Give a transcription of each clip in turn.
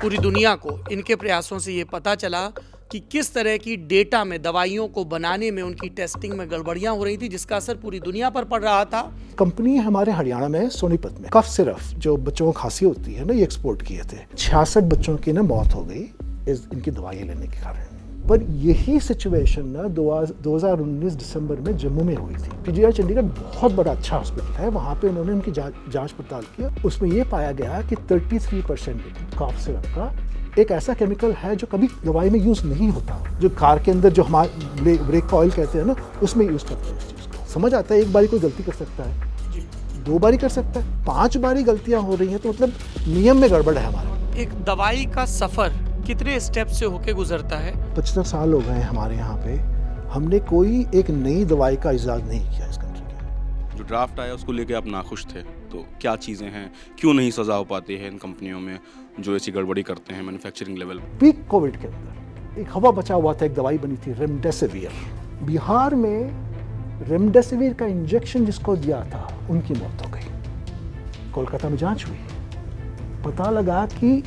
पूरी दुनिया को इनके प्रयासों से ये पता चला कि किस तरह की डेटा में दवाइयों को बनाने में उनकी टेस्टिंग में गड़बड़ियां हो रही थी, जिसका असर पूरी दुनिया पर पड़ रहा था। कंपनी हमारे हरियाणा में सोनीपत में कफ सिरप जो बच्चों को खांसी होती है ना, ये एक्सपोर्ट किए थे। 66 बच्चों की ना मौत हो गई इनकी दवाई लेने के कारण। पर यही सिचुएशन ना 2019 दिसंबर में जम्मू में हुई थी। पीजीआई चंडीगढ़ बहुत बड़ा अच्छा हॉस्पिटल है, वहाँ पे उन्होंने उनकी जांच पड़ताल किया। उसमें ये पाया गया कि 33% कफ सिरप का एक ऐसा केमिकल है जो कभी दवाई में यूज नहीं होता, जो कार के अंदर जो हमारे ब्रेक ऑयल कहते हैं ना, उसमें यूज करते हैं इस चीज को। समझ आता है, एक बारी कोई गलती कर सकता है, 2 बारी कर सकता है, 5 बारी गलतियां हो रही हैं, तो मतलब नियम में गड़बड़ है हमारे। एक दवाई का सफर कितने स्टेप से होके गुजरता है? 75 साल हो गए हमारे यहाँ पे, हमने कोई एक नई दवाई का इजाद नहीं किया इस कंट्री के। जो ड्राफ्ट आया उसको लेके आप नाखुश थे, तो क्या चीज़ें हैं, क्यों नहीं सजा हो पाती है इन कंपनियों में जो ऐसी गड़बड़ी करते हैं मैन्युफैक्चरिंग लेवल? पीक कोविड के अंदर एक हवा बचा हुआ था, एक दवाई बनी थी रेमडेसिविर। बिहार में रेमडेसिविर का इंजेक्शन जिसको दिया था उनकी मौत हो गई। कोलकाता में जांच हुई, पता लगा कि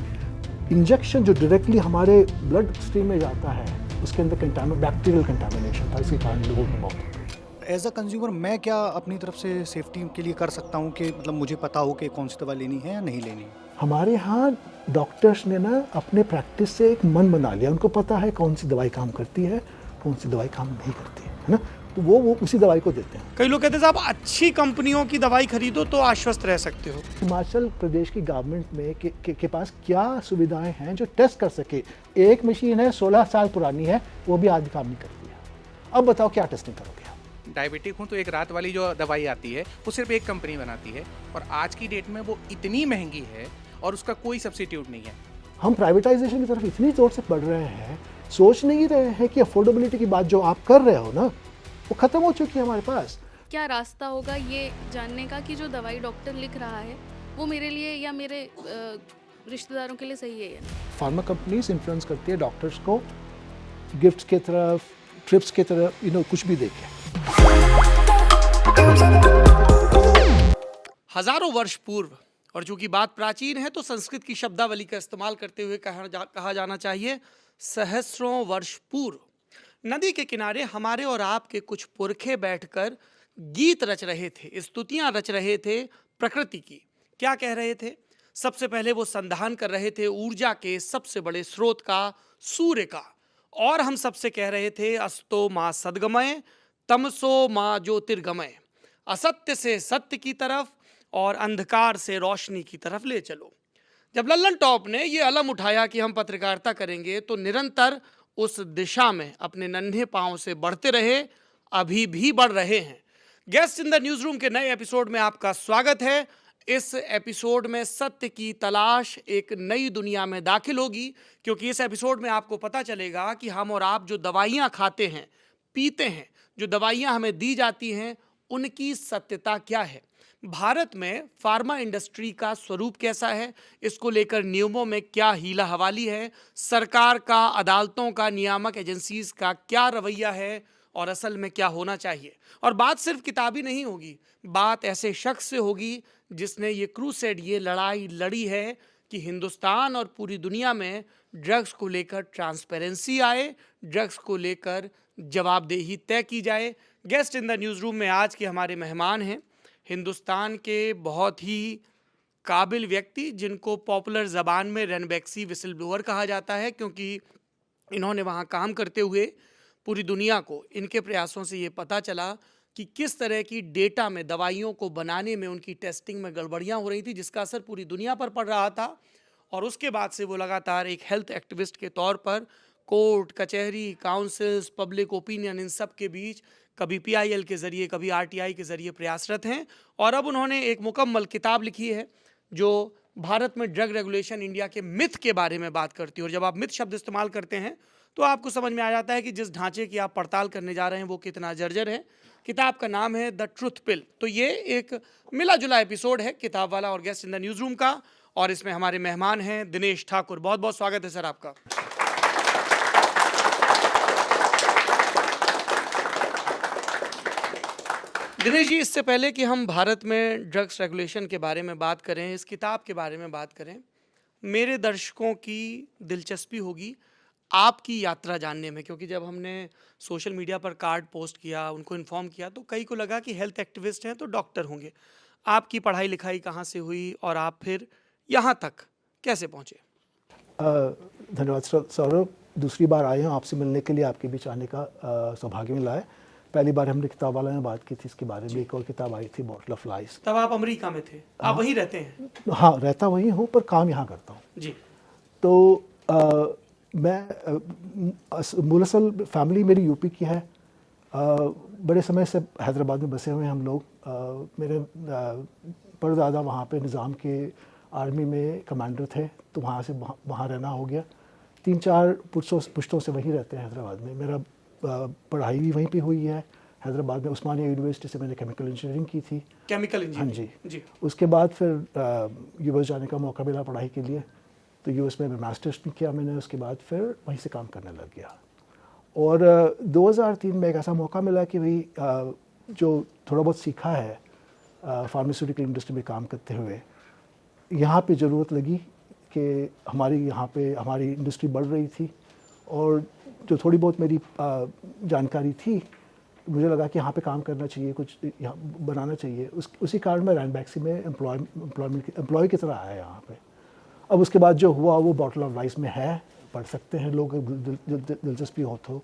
इंजेक्शन जो डायरेक्टली हमारे ब्लड स्ट्रीम में जाता है उसके अंदर बैक्टीरियल कंटामिनेशन था, इसके कारण लोगों की मौत हो गई। एज अ कंज्यूमर मैं क्या अपनी तरफ से सेफ्टी के लिए कर सकता हूँ कि मतलब मुझे पता हो कि कौन सी दवा लेनी है या नहीं लेनी है? हमारे यहाँ डॉक्टर्स ने ना अपने प्रैक्टिस से एक मन बना लिया, उनको पता है कौन सी दवाई काम करती है, कौन सी दवाई काम नहीं करती है ना, तो वो उसी दवाई को देते हैं। कई लोग कहते हैं साहब अच्छी कंपनियों की दवाई खरीदो तो आश्वस्त रह सकते हो। हिमाचल प्रदेश की गवर्नमेंट में के पास क्या सुविधाएं हैं जो टेस्ट कर सके? एक मशीन है 16 साल पुरानी है, वो भी आज काम नहीं करती है। अब बताओ क्या टेस्टिंग करोगे? डायबिटिक हूँ तो एक रात वाली जो दवाई आती है वो सिर्फ एक कंपनी बनाती है, और आज की डेट में वो इतनी महंगी है और उसका कोई सब्स्टिट्यूट नहीं है। हम प्राइवेटाइजेशन की तरफ इतनी जोर से बढ़ रहे हैं, सोच नहीं रहे हैं कि अफोर्डेबिलिटी की बात जो आप कर रहे हो ना, वो खत्म हो चुकी है हमारे पास। क्या रास्ता होगा ये जानने का कि जो दवाई डॉक्टर लिख रहा है वो मेरे लिए या मेरे रिश्तेदारों के लिए सही है या नहीं? फार्मा कंपनीज इन्फ्लुएंस करती है डॉक्टर्स को गिफ्ट्स की तरफ, ट्रिप्स की तरफ, कुछ भी देके। हजारों वर्ष पूर्व, और चूंकि बात प्राचीन है तो संस्कृत की शब्दावली का इस्तेमाल करते हुए कहा जाना चाहिए सहस्रों वर्ष पूर्व नदी के किनारे हमारे और आपके कुछ पुरखे बैठकर गीत रच रहे थे, स्तुतियां रच रहे थे प्रकृति की। क्या कह रहे थे? सबसे पहले वो संधान कर रहे थे ऊर्जा के सबसे बड़े स्रोत का, सूर्य का, और हम सबसे कह रहे थे अस्तो माँ सद्गमय तमसो माँ ज्योतिर्गमय, असत्य से सत्य की तरफ और अंधकार से रोशनी की तरफ ले चलो। जब लल्लन टॉप ने ये अलम उठाया कि हम पत्रकारिता करेंगे तो निरंतर उस दिशा में अपने नन्हे पांव से बढ़ते रहे, अभी भी बढ़ रहे हैं। Guest in the news room के नए एपिसोड में आपका स्वागत है। इस एपिसोड में सत्य की तलाश एक नई दुनिया में दाखिल होगी, क्योंकि इस एपिसोड में आपको पता चलेगा कि हम और आप जो दवाइयां खाते हैं, पीते हैं, जो दवाइयां हमें दी जाती हैं, उनकी सत्यता क्या है। भारत में फार्मा इंडस्ट्री का स्वरूप कैसा है, इसको लेकर नियमों में क्या हीला हवाली है, सरकार का, अदालतों का, नियामक एजेंसीज का क्या रवैया है, और असल में क्या होना चाहिए। और बात सिर्फ किताबी नहीं होगी, बात ऐसे शख्स से होगी जिसने ये क्रूसेड, ये लड़ाई लड़ी है कि हिंदुस्तान और पूरी दुनिया में ड्रग्स को लेकर ट्रांसपेरेंसी आए, ड्रग्स को लेकर जवाबदेही तय की जाए। Guest in the news room में आज के हमारे मेहमान हैं हिंदुस्तान के बहुत ही काबिल व्यक्ति, जिनको पॉपुलर ज़बान में रेनबैक्सी विसल ब्लोअर कहा जाता है, क्योंकि इन्होंने वहाँ काम करते हुए पूरी दुनिया को इनके प्रयासों से ये पता चला कि किस तरह की डेटा में दवाइयों को बनाने में उनकी टेस्टिंग में गड़बड़ियां हो रही थी, जिसका असर पूरी दुनिया पर पड़ रहा था। और उसके बाद से वो लगातार एक हेल्थ एक्टिविस्ट के तौर पर कोर्ट, कचहरी, काउंसिल्स, पब्लिक ओपिनियन, इन सब के बीच कभी पीआईएल के ज़रिए, कभी आरटीआई के ज़रिए प्रयासरत हैं। और अब उन्होंने एक मुकम्मल किताब लिखी है जो भारत में ड्रग रेगुलेशन इंडिया के मिथ के बारे में बात करती है। और जब आप मिथ शब्द इस्तेमाल करते हैं तो आपको समझ में आ जाता है कि जिस ढांचे की आप पड़ताल करने जा रहे हैं वो कितना जर्जर है। किताब का नाम है द ट्रुथ पिल। तो ये एक मिला जुला एपिसोड है किताब वाला और guest in the news room का, और इसमें हमारे मेहमान हैं दिनेश ठाकुर। बहुत बहुत स्वागत है सर आपका। दिनेश जी, इससे पहले कि हम भारत में ड्रग्स रेगुलेशन के बारे में बात करें, इस किताब के बारे में बात करें, मेरे दर्शकों की दिलचस्पी होगी आपकी यात्रा जानने में, क्योंकि जब हमने सोशल मीडिया पर कार्ड पोस्ट किया, उनको इन्फॉर्म किया, तो कई को लगा कि हेल्थ एक्टिविस्ट हैं तो डॉक्टर होंगे। आपकी पढ़ाई लिखाई कहाँ से हुई और आप फिर यहाँ तक कैसे पहुँचे? धन्यवाद सौरभ, दूसरी बार आए हैं आपसे मिलने के लिए, आपके बीच आने का सौभाग्य मिला है। पहली बार हमने किताब वाला में बात की थी इसके बारे में, एक और किताब आई थी बॉटल ऑफ लाइस। तब आप अमेरिका में थे, आप वहीं रहते हैं? हाँ, रहता वहीं हूँ पर काम यहाँ करता हूँ जी। तो मैं मूलसल फैमिली मेरी यूपी की है। बड़े समय से हैदराबाद में बसे हुए हैं हम लोग। मेरे परदादा वहाँ पे निज़ाम के आर्मी में कमांडर थे, तो वहाँ से वहाँ रहना हो गया। 3-4 पुश्तों से वहीं रहते हैं हैदराबाद में। मेरा पढ़ाई भी वहीं पे हुई है हैदराबाद में, उस्मानिया यूनिवर्सिटी से मैंने केमिकल इंजीनियरिंग की थी। केमिकल हाँ इंजीनियरिंग? जी। उसके बाद फिर यूएस जाने का मौका मिला पढ़ाई के लिए, तो यूएस में मास्टर्स भी किया मैंने। उसके बाद फिर वहीं से काम करने लग गया। और 2003 में एक ऐसा मौका मिला कि भाई जो थोड़ा बहुत सीखा है फार्मास्यूटिकल इंडस्ट्री में काम करते हुए, यहाँ पे ज़रूरत लगी कि हमारी इंडस्ट्री बढ़ रही थी और जो थोड़ी बहुत मेरी जानकारी थी, मुझे लगा कि यहाँ पे काम करना चाहिए, कुछ यहाँ बनाना चाहिए। उसी कारण मैं रैनबैक्सी में एम्प्लॉय की तरह आया यहाँ पे। अब उसके बाद जो हुआ वो बॉटल ऑफ लाइस में है, पढ़ सकते हैं लोग दिलचस्पी हो तो।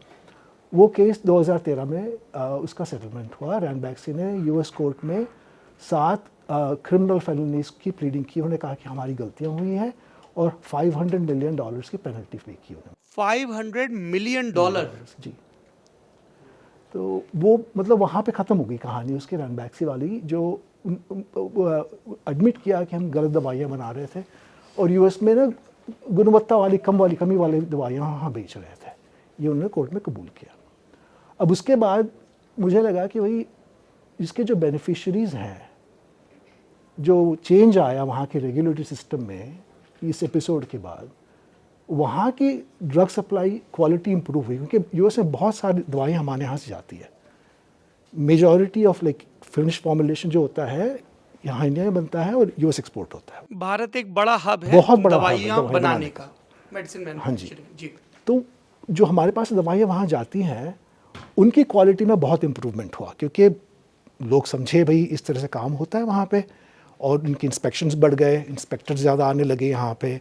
वो केस 2013 में उसका सेटलमेंट हुआ। रैनबैक्सी ने यूएस कोर्ट में 7 क्रिमिनल फेलिनीज की प्लीडिंग की। उन्होंने कहा कि हमारी गलतियाँ हुई हैं और $500 मिलियन की पेनल्टी पे की उन्होंने। $500 मिलियन? जी। तो वो मतलब वहाँ पे ख़त्म हो गई कहानी उसके रैनबैक्सी वाली, जो एडमिट किया कि हम गलत दवाइयाँ बना रहे थे और यूएस में ना गुणवत्ता वाली कमी वाली दवाइयाँ वहाँ बेच रहे थे। ये उन्होंने कोर्ट में कबूल किया। अब उसके बाद मुझे लगा कि भाई इसके जो बेनिफिशरीज़ हैं, जो चेंज आया वहाँ के रेगुलेटरी सिस्टम में इस एपिसोड के बाद, वहाँ की ड्रग सप्लाई क्वालिटी इंप्रूव हुई, क्योंकि यूएस में बहुत सारी दवाइयाँ हमारे यहाँ से जाती है। Majority of like finish formulation जो होता है यहाँ इंडिया में बनता है और यूएस एक्सपोर्ट होता है। भारत एक बड़ा हब है बहुत बड़ा हब है दवाइयाँ दवाई बनाने का, मेडिसिन मैन्युफैक्चरिंग। जी। तो जो हमारे पास दवाइयाँ वहाँ जाती हैं, उनकी क्वालिटी में बहुत इम्प्रूवमेंट हुआ, क्योंकि लोग समझे भाई इस तरह से काम होता है वहाँ पे, और इनके इंस्पेक्शंस बढ़ गए, इंस्पेक्टर्स ज़्यादा आने लगे यहाँ पे,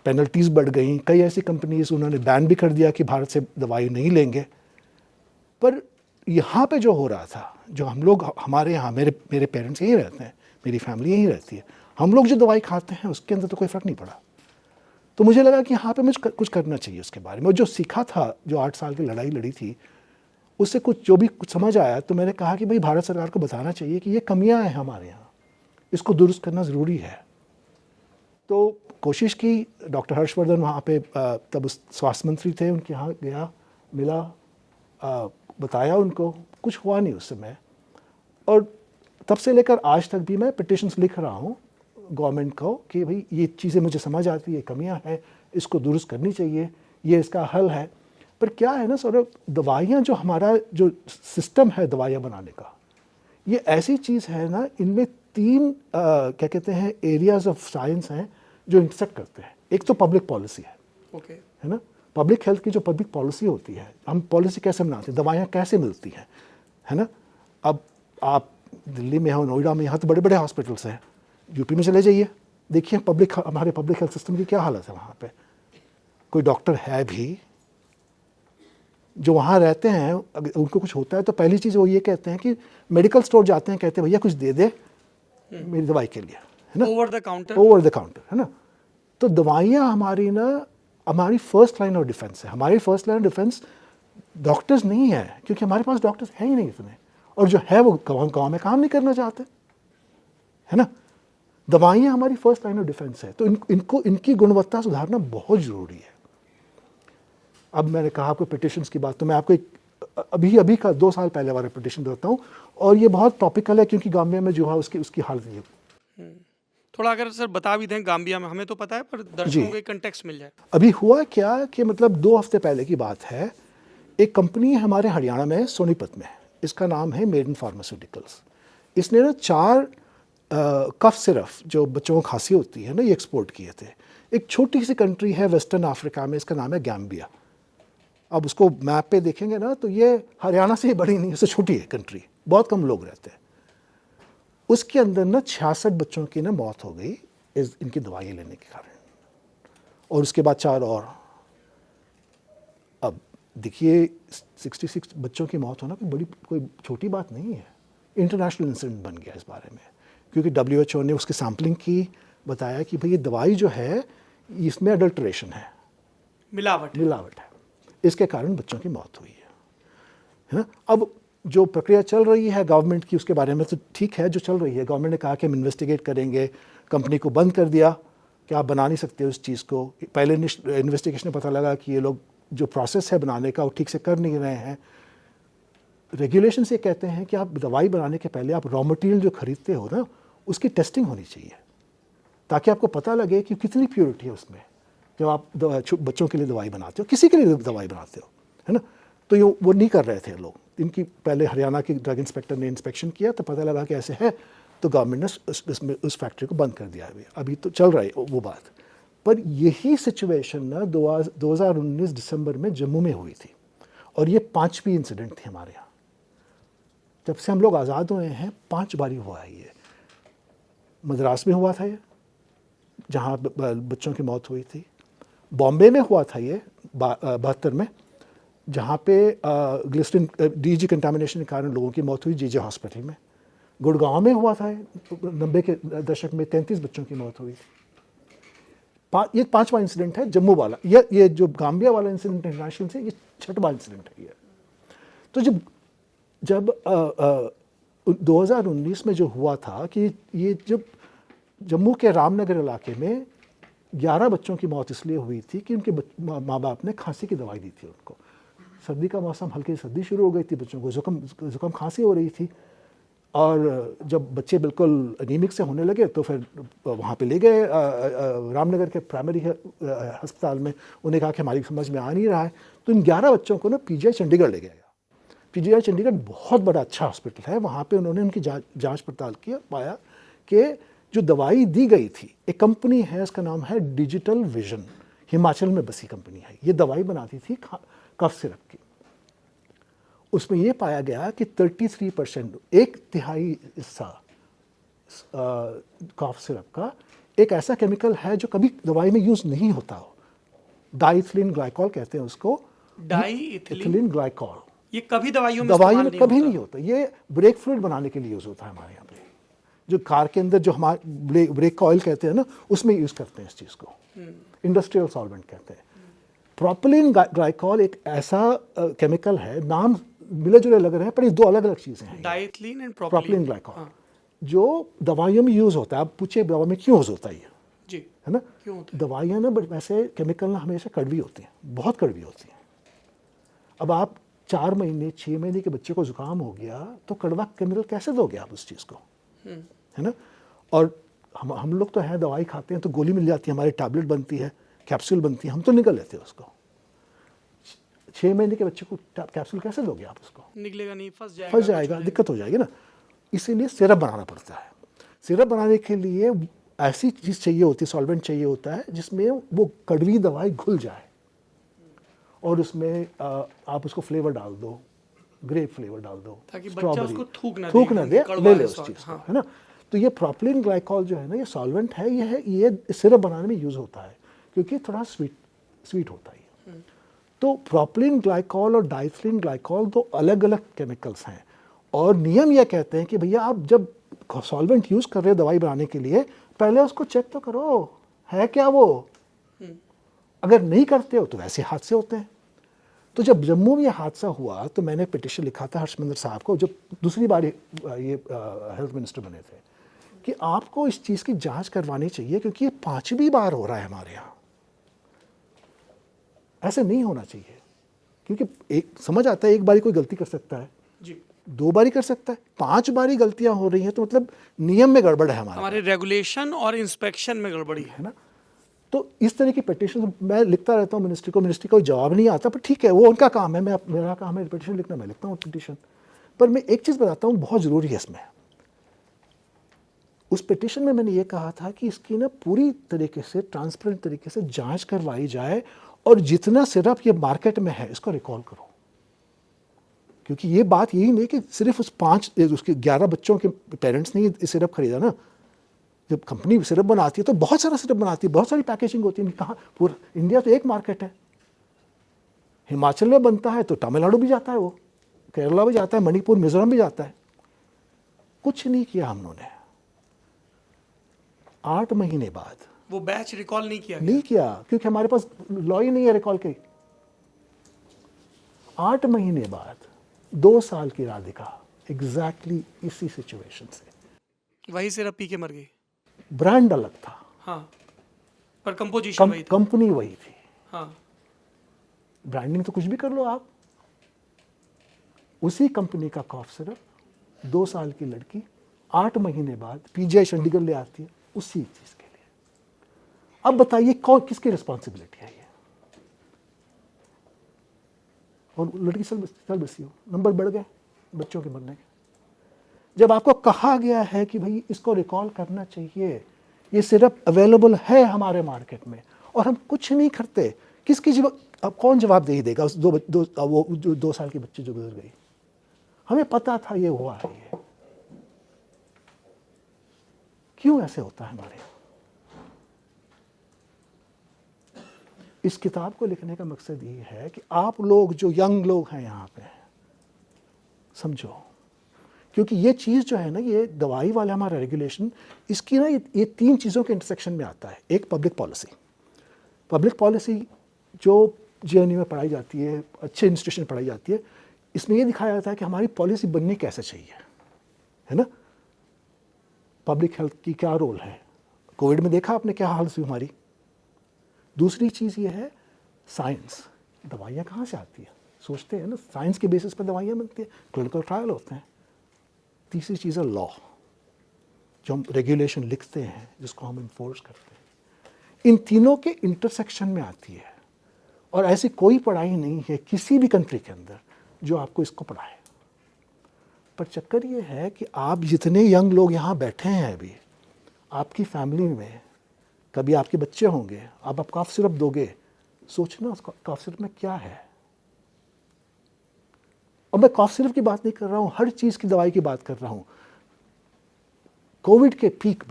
पेनल्टीज़ बढ़ गई। कई ऐसी कंपनीज उन्होंने बैन भी कर दिया कि भारत से दवाई नहीं लेंगे। पर यहाँ पे जो हो रहा था, जो हम लोग हमारे यहाँ मेरे पेरेंट्स यहीं रहते हैं, मेरी फैमिली यहीं रहती है, हम लोग जो दवाई खाते हैं उसके अंदर तो कोई फ़र्क नहीं पड़ा। तो मुझे लगा कि यहाँ पे मुझे कुछ करना चाहिए उसके बारे में। और जो सीखा था, जो 8 साल की लड़ाई लड़ी थी, उससे जो भी कुछ समझ आया, तो मैंने कहा कि भाई भारत सरकार को बताना चाहिए कि ये कमियाँ हैं हमारे यहाँ, इसको दुरुस्त करना ज़रूरी है। तो कोशिश की, डॉक्टर हर्षवर्धन वहाँ पे तब स्वास्थ्य मंत्री थे, उनके यहाँ गया, मिला, बताया उनको, कुछ हुआ नहीं उस समय। और तब से लेकर आज तक भी मैं पिटिशन्स लिख रहा हूँ गवर्नमेंट को कि भाई ये चीज़ें मुझे समझ आती है, कमियाँ हैं, इसको दुरुस्त करनी चाहिए, ये इसका हल है। पर क्या है ना सौरभ, दवाइयाँ जो हमारा जो सिस्टम है दवाइयाँ बनाने का, ये ऐसी चीज़ है ना, इनमें 3 क्या कहते हैं एरियाज ऑफ साइंस हैं जो इंटरसेक्ट करते हैं। एक तो पब्लिक पॉलिसी है, ओके, है ना, पब्लिक हेल्थ की जो पब्लिक पॉलिसी होती है, हम पॉलिसी कैसे बनाते हैं, दवाइयाँ कैसे मिलती हैं, है ना। अब आप दिल्ली में हो, नोएडा में, यहाँ तो बड़े बड़े हॉस्पिटल्स हैं। यूपी में चले जाइए, देखिए हमारे पब्लिक हेल्थ सिस्टम की क्या हालत है वहाँ पे। कोई डॉक्टर है भी जो वहाँ रहते हैं, अगर उनको कुछ होता है तो पहली चीज़ वो ये कहते हैं कि मेडिकल स्टोर जाते हैं, कहते हैं भैया कुछ दे दे मेरी दवाई के लिए, है ना, ओवर द काउंटर, है ना। तो दवाइयाँ हमारी फर्स्ट लाइन ऑफ डिफेंस है। हमारी first line of defence doctors नहीं है, क्योंकि हमारे पास डॉक्टर्स हैं ही नहीं इतने, और जो है वो गाँव में काम नहीं करना चाहते, है ना। दवाइयाँ हमारी फर्स्ट लाइन ऑफ डिफेंस है, तो इनकी गुणवत्ता सुधारना बहुत ज़रूरी है। अब मैंने कहा आपको पिटिशन्स की बात, तो मैं आपको एक अभी का 2 साल पहले वाला पिटिशन देता हूँ, और ये बहुत टॉपिकल है क्योंकि गाम्बिया में जो है उसकी हालत ये। थोड़ा अगर सर बता भी दें, गाम्बिया में हमें तो पता है पर दर्शकों को एक कंटेक्स्ट मिल जाए। अभी हुआ क्या कि मतलब 2 हफ्ते पहले की बात है, एक कंपनी है हमारे हरियाणा में, सोनीपत में, इसका नाम है मेडन फार्मास्यूटिकल्स। इसने ना 4 कफ सिरप जो बच्चों को खांसी होती है ना, ये एक्सपोर्ट किए थे। एक छोटी सी कंट्री है वेस्टर्न अफ्रीका में, इसका नाम है गैम्बिया। अब उसको मैप पे देखेंगे ना तो ये हरियाणा से बड़ी नहीं, उससे छोटी है कंट्री, बहुत कम लोग रहते हैं। उसके अंदर ना 66 बच्चों की ना मौत हो गई इनकी दवाई लेने के कारण, और उसके बाद 4 और। अब देखिए 66 बच्चों की मौत होना कोई छोटी बात नहीं है, इंटरनेशनल इंसिडेंट बन गया इस बारे में, क्योंकि WHO ने उसकी सैम्पलिंग की, बताया कि भाई ये दवाई जो है इसमें अडल्ट्रेशन है, मिलावट है, इसके कारण बच्चों की मौत हुई है ना। अब जो प्रक्रिया चल रही है गवर्नमेंट की, उसके बारे में तो ठीक है जो चल रही है। गवर्नमेंट ने कहा कि हम इन्वेस्टिगेट करेंगे, कंपनी को बंद कर दिया कि आप बना नहीं सकते उस चीज़ को। पहले इन्वेस्टिगेशन में पता लगा कि ये लोग जो प्रोसेस है बनाने का वो ठीक से कर नहीं रहे हैं। रेगुलेशन से कहते हैं कि आप दवाई बनाने के पहले आप रॉ मटेरियल जो खरीदते हो ना, उसकी टेस्टिंग होनी चाहिए, ताकि आपको पता लगे कि कितनी प्योरिटी है उसमें, जब आप बच्चों के लिए दवाई बनाते हो, किसी के लिए दवाई बनाते हो, है ना। तो ये वो नहीं कर रहे थे लोग। इनकी पहले हरियाणा के ड्रग इंस्पेक्टर ने इंस्पेक्शन किया तो पता लगा कि ऐसे है, तो गवर्नमेंट ने उस फैक्ट्री को बंद कर दिया है। अभी तो चल रहा है वो बात। पर यही सिचुएशन ना 2019 दिसंबर में जम्मू में हुई थी, और ये 5वीं इंसिडेंट थी हमारे यहाँ। जब से हम लोग आज़ाद हुए हैं 5 बारी हुआ है ये। मद्रास में हुआ था ये, जहाँ बच्चों की मौत हुई थी। बॉम्बे में हुआ था ये 72 में, जहाँ पे ग्लिसरीन DG कंटामिनेशन के कारण लोगों की मौत हुई JJ हॉस्पिटल में। गुड़गांव में हुआ था 90 के दशक में 33 बच्चों की मौत हुई। ये 5वां इंसिडेंट है जम्मू वाला। ये जो गाम्बिया वाला इंसिडेंट इंटरनेशनल से, ये 6वां इंसिडेंट है ये। तो जब 2019 में जो हुआ था कि ये जब जम्मू के रामनगर इलाके में 11 बच्चों की मौत इसलिए हुई थी कि उनके माँ बाप ने खांसी की दवाई दी थी उनको। सर्दी का मौसम, हल्की सर्दी शुरू हो गई थी, बच्चों को जुकाम खांसी हो रही थी, और जब बच्चे बिल्कुल एनीमिक से होने लगे तो फिर वहाँ पे ले गए रामनगर के प्राइमरी अस्पताल में। उन्हें कहा कि हमारी समझ में आ नहीं रहा है, तो इन 11 बच्चों को ना PGI चंडीगढ़ ले गया। PGI चंडीगढ़ बहुत बड़ा अच्छा हॉस्पिटल है। वहाँ पे उन्होंने उनकी जांच पड़ताल किया, पाया कि जो दवाई दी गई थी, एक कंपनी है उसका नाम है डिजिटल विजन, हिमाचल में बसी कंपनी है। ये दवाई बनाती थी कफ सिरप की। उसमें ये पाया गया कि 33%, 1/3 हिस्सा कफ सिरप का एक ऐसा केमिकल है जो कभी दवाई में यूज नहीं होता हो। डाइथिलीन ग्लाइकॉल कहते हैं उसको। डाइथिलीन ग्लाइकॉल ये कभी दवाइयों में कभी नहीं होता। ये ब्रेक फ्लूइड बनाने के लिए यूज होता है हमारे यहाँ पे। जो कार के अंदर जो हमारे ब्रेक ऑयल कहते हैं ना, उसमें यूज करते हैं इस चीज को। इंडस्ट्रियल सॉल्वेंट कहते हैं। प्रोपिलीन ग्लाइकॉल एक ऐसा केमिकल है, नाम मिले जुले लग रहे हैं पर ये 2 अलग अलग चीजें हैं। डाइथिलीन एंड प्रोपिलीन ग्लाइकॉल जो दवाइयों में यूज होता है। आप पूछिए दवा में क्यों यूज होता है ये, जी, है ना। क्यों होता है? दवाइयाँ ना बट वैसे केमिकल ना हमेशा कड़वी होती हैं, बहुत कड़वी होती हैं। अब आप 4 महीने 6 महीने के बच्चे को जुकाम हो गया तो कड़वा केमिकल कैसे दोगे आप उस चीज को, है ना। और हम लोग तो हैं, दवाई खाते हैं तो गोली मिल जाती है, हमारी टैबलेट बनती है, कैप्सूल बनती है, हम तो निकल लेते हैं उसको। 6 महीने के बच्चे को कैप्सूल कैसे दोगे आप उसको? निकलेगा नहीं, फंस जाएगा, दिक्कत हो जाएगी ना। इसीलिए सिरप बनाना पड़ता है। सिरप बनाने के लिए ऐसी चीज़ चाहिए होती है, सॉल्वेंट चाहिए होता है जिसमें वो कड़वी दवाई घुल जाए, और उसमें आप उसको फ्लेवर डाल दो, ग्रेप फ्लेवर डाल दो, ताकि बच्चा उसको थूक ना दे, ले ले उस चीज़ को, है ना। तो ये प्रोपिलीन ग्लाइकॉल जो है ना, ये सॉल्वेंट है, ये सिरप बनाने में यूज होता है क्योंकि थोड़ा स्वीट होता है। तो प्रोपिलीन ग्लाइकॉल और डाइथिलीन ग्लाइकॉल 2 अलग अलग केमिकल्स हैं, और नियम यह कहते हैं कि भैया आप जब सॉल्वेंट यूज कर रहे हो दवाई बनाने के लिए, पहले उसको चेक तो करो है क्या वो। अगर नहीं करते हो तो वैसे हादसे होते हैं। तो जब जम्मू में ये हादसा हुआ तो मैंने पिटिशन लिखा था हर्षमंदर साहब को, जब दूसरी बार ये हेल्थ मिनिस्टर बने थे, कि आपको इस चीज़ की जांच करवानी चाहिए, क्योंकि ये 5वीं बार हो रहा है हमारे यहाँ। ऐसे नहीं होना चाहिए, क्योंकि एक समझ आता है एक बारी कोई गलती कर सकता है जी, 2 बारी कर सकता है, 5 बारी गलतियां हो रही हैं, तो मतलब नियम में गड़बड़ है हमारे रेगुलेशन और इंस्पेक्शन में गड़बड़ी है ना। तो इस तरह की पिटिशन मैं लिखता रहता हूँ मिनिस्ट्री को कोई जवाब नहीं आता, पर ठीक है वो उनका काम है, मेरा काम है पिटिशन लिखना, मैं लिखता हूँ पिटिशन। पर मैं एक चीज़ बताता हूँ बहुत ज़रूरी है इसमें, उस पिटिशन में मैंने ये कहा था कि इसकी ना पूरी तरीके से ट्रांसपेरेंट तरीके से जांच करवाई जाए और जितना सिरप ये मार्केट में है इसको रिकॉल करो, क्योंकि ये बात यही नहीं कि सिर्फ उसके 11 बच्चों के पेरेंट्स ने ये सिरप खरीदा ना। जब कंपनी सिरप बनाती है तो बहुत सारा सिरप बनाती है, बहुत सारी पैकेजिंग होती है। कहाँ पूरा इंडिया तो एक मार्केट है, हिमाचल में बनता है तो तमिलनाडु भी जाता है, वो केरला भी जाता है, मणिपुर मिजोरम भी जाता है। कुछ नहीं किया हम लोगों ने। 8 महीने बाद वो बैच रिकॉल नहीं किया नहीं किया, क्योंकि हमारे पास लॉ ही नहीं है रिकॉल की। 8 महीने बाद 2 साल की राधिका एग्जैक्टली इसी सिचुएशन से, वही सिर्फ पी के मर गई। ब्रांड अलग था, हाँ, पर कंपोजिशन वही था। कंपनी वही थी। हाँ, ब्रांडिंग तो कुछ भी कर लो आप। उसी कंपनी का कॉफ सिरप 2 साल की लड़की 8 महीने बाद पीजीआई चंडीगढ़ ले आती है उसी चीज के लिए। अब बताइए कौन किसकी रिस्पॉन्सिबिलिटी है ये? और लड़की चल बसी हो, नंबर बढ़ गए बच्चों के मरने के। जब आपको कहा गया है कि भाई इसको रिकॉल करना चाहिए, ये सिर्फ अवेलेबल है हमारे मार्केट में, और हम कुछ नहीं करते, किसकी अब कौन जवाब दे देगा उस वो 2 साल के बच्चे जो गुजर गई? हमें पता था ये हुआ है। ये क्यों ऐसे होता है हमारे यहाँ? इस किताब को लिखने का मकसद ये है कि आप लोग जो यंग लोग हैं यहाँ पे समझो, क्योंकि ये चीज़ जो है ना, ये दवाई वाला हमारा रेगुलेशन, इसकी ना ये 3 चीज़ों के इंटरसेक्शन में आता है। एक पब्लिक पॉलिसी जो जेएनयू में पढ़ाई जाती है, अच्छे इंस्टीट्यूशन में पढ़ाई जाती है, इसमें ये दिखाया जाता है कि हमारी पॉलिसी बननी कैसे चाहिए, है ना। पब्लिक हेल्थ की क्या रोल है, कोविड में देखा आपने क्या हालत हुई हमारी। दूसरी चीज़ ये है साइंस, दवाइयाँ कहाँ से आती है, सोचते हैं ना, साइंस के बेसिस पर दवाइयाँ बनती है, क्लिनिकल ट्रायल होते हैं। तीसरी चीज़ है लॉ, जो हम रेगुलेशन लिखते हैं, जिसको हम इन्फोर्स करते हैं। इन तीनों के इंटरसेक्शन में आती है, और ऐसी कोई पढ़ाई नहीं है किसी भी कंट्री के अंदर जो आपको इसको पढ़ाए। पर चक्कर ये है कि आप जितने यंग लोग यहाँ बैठे हैं अभी, आपकी फैमिली में कभी आपके बच्चे होंगे, आप कॉफ सिरप दोगे, सोचना उस कॉफ सिरप में क्या है। और मैं कॉफ सिरप की बात नहीं कर रहा हूँ, हर चीज़ की दवाई की बात कर रहा हूँ। कोविड के पीक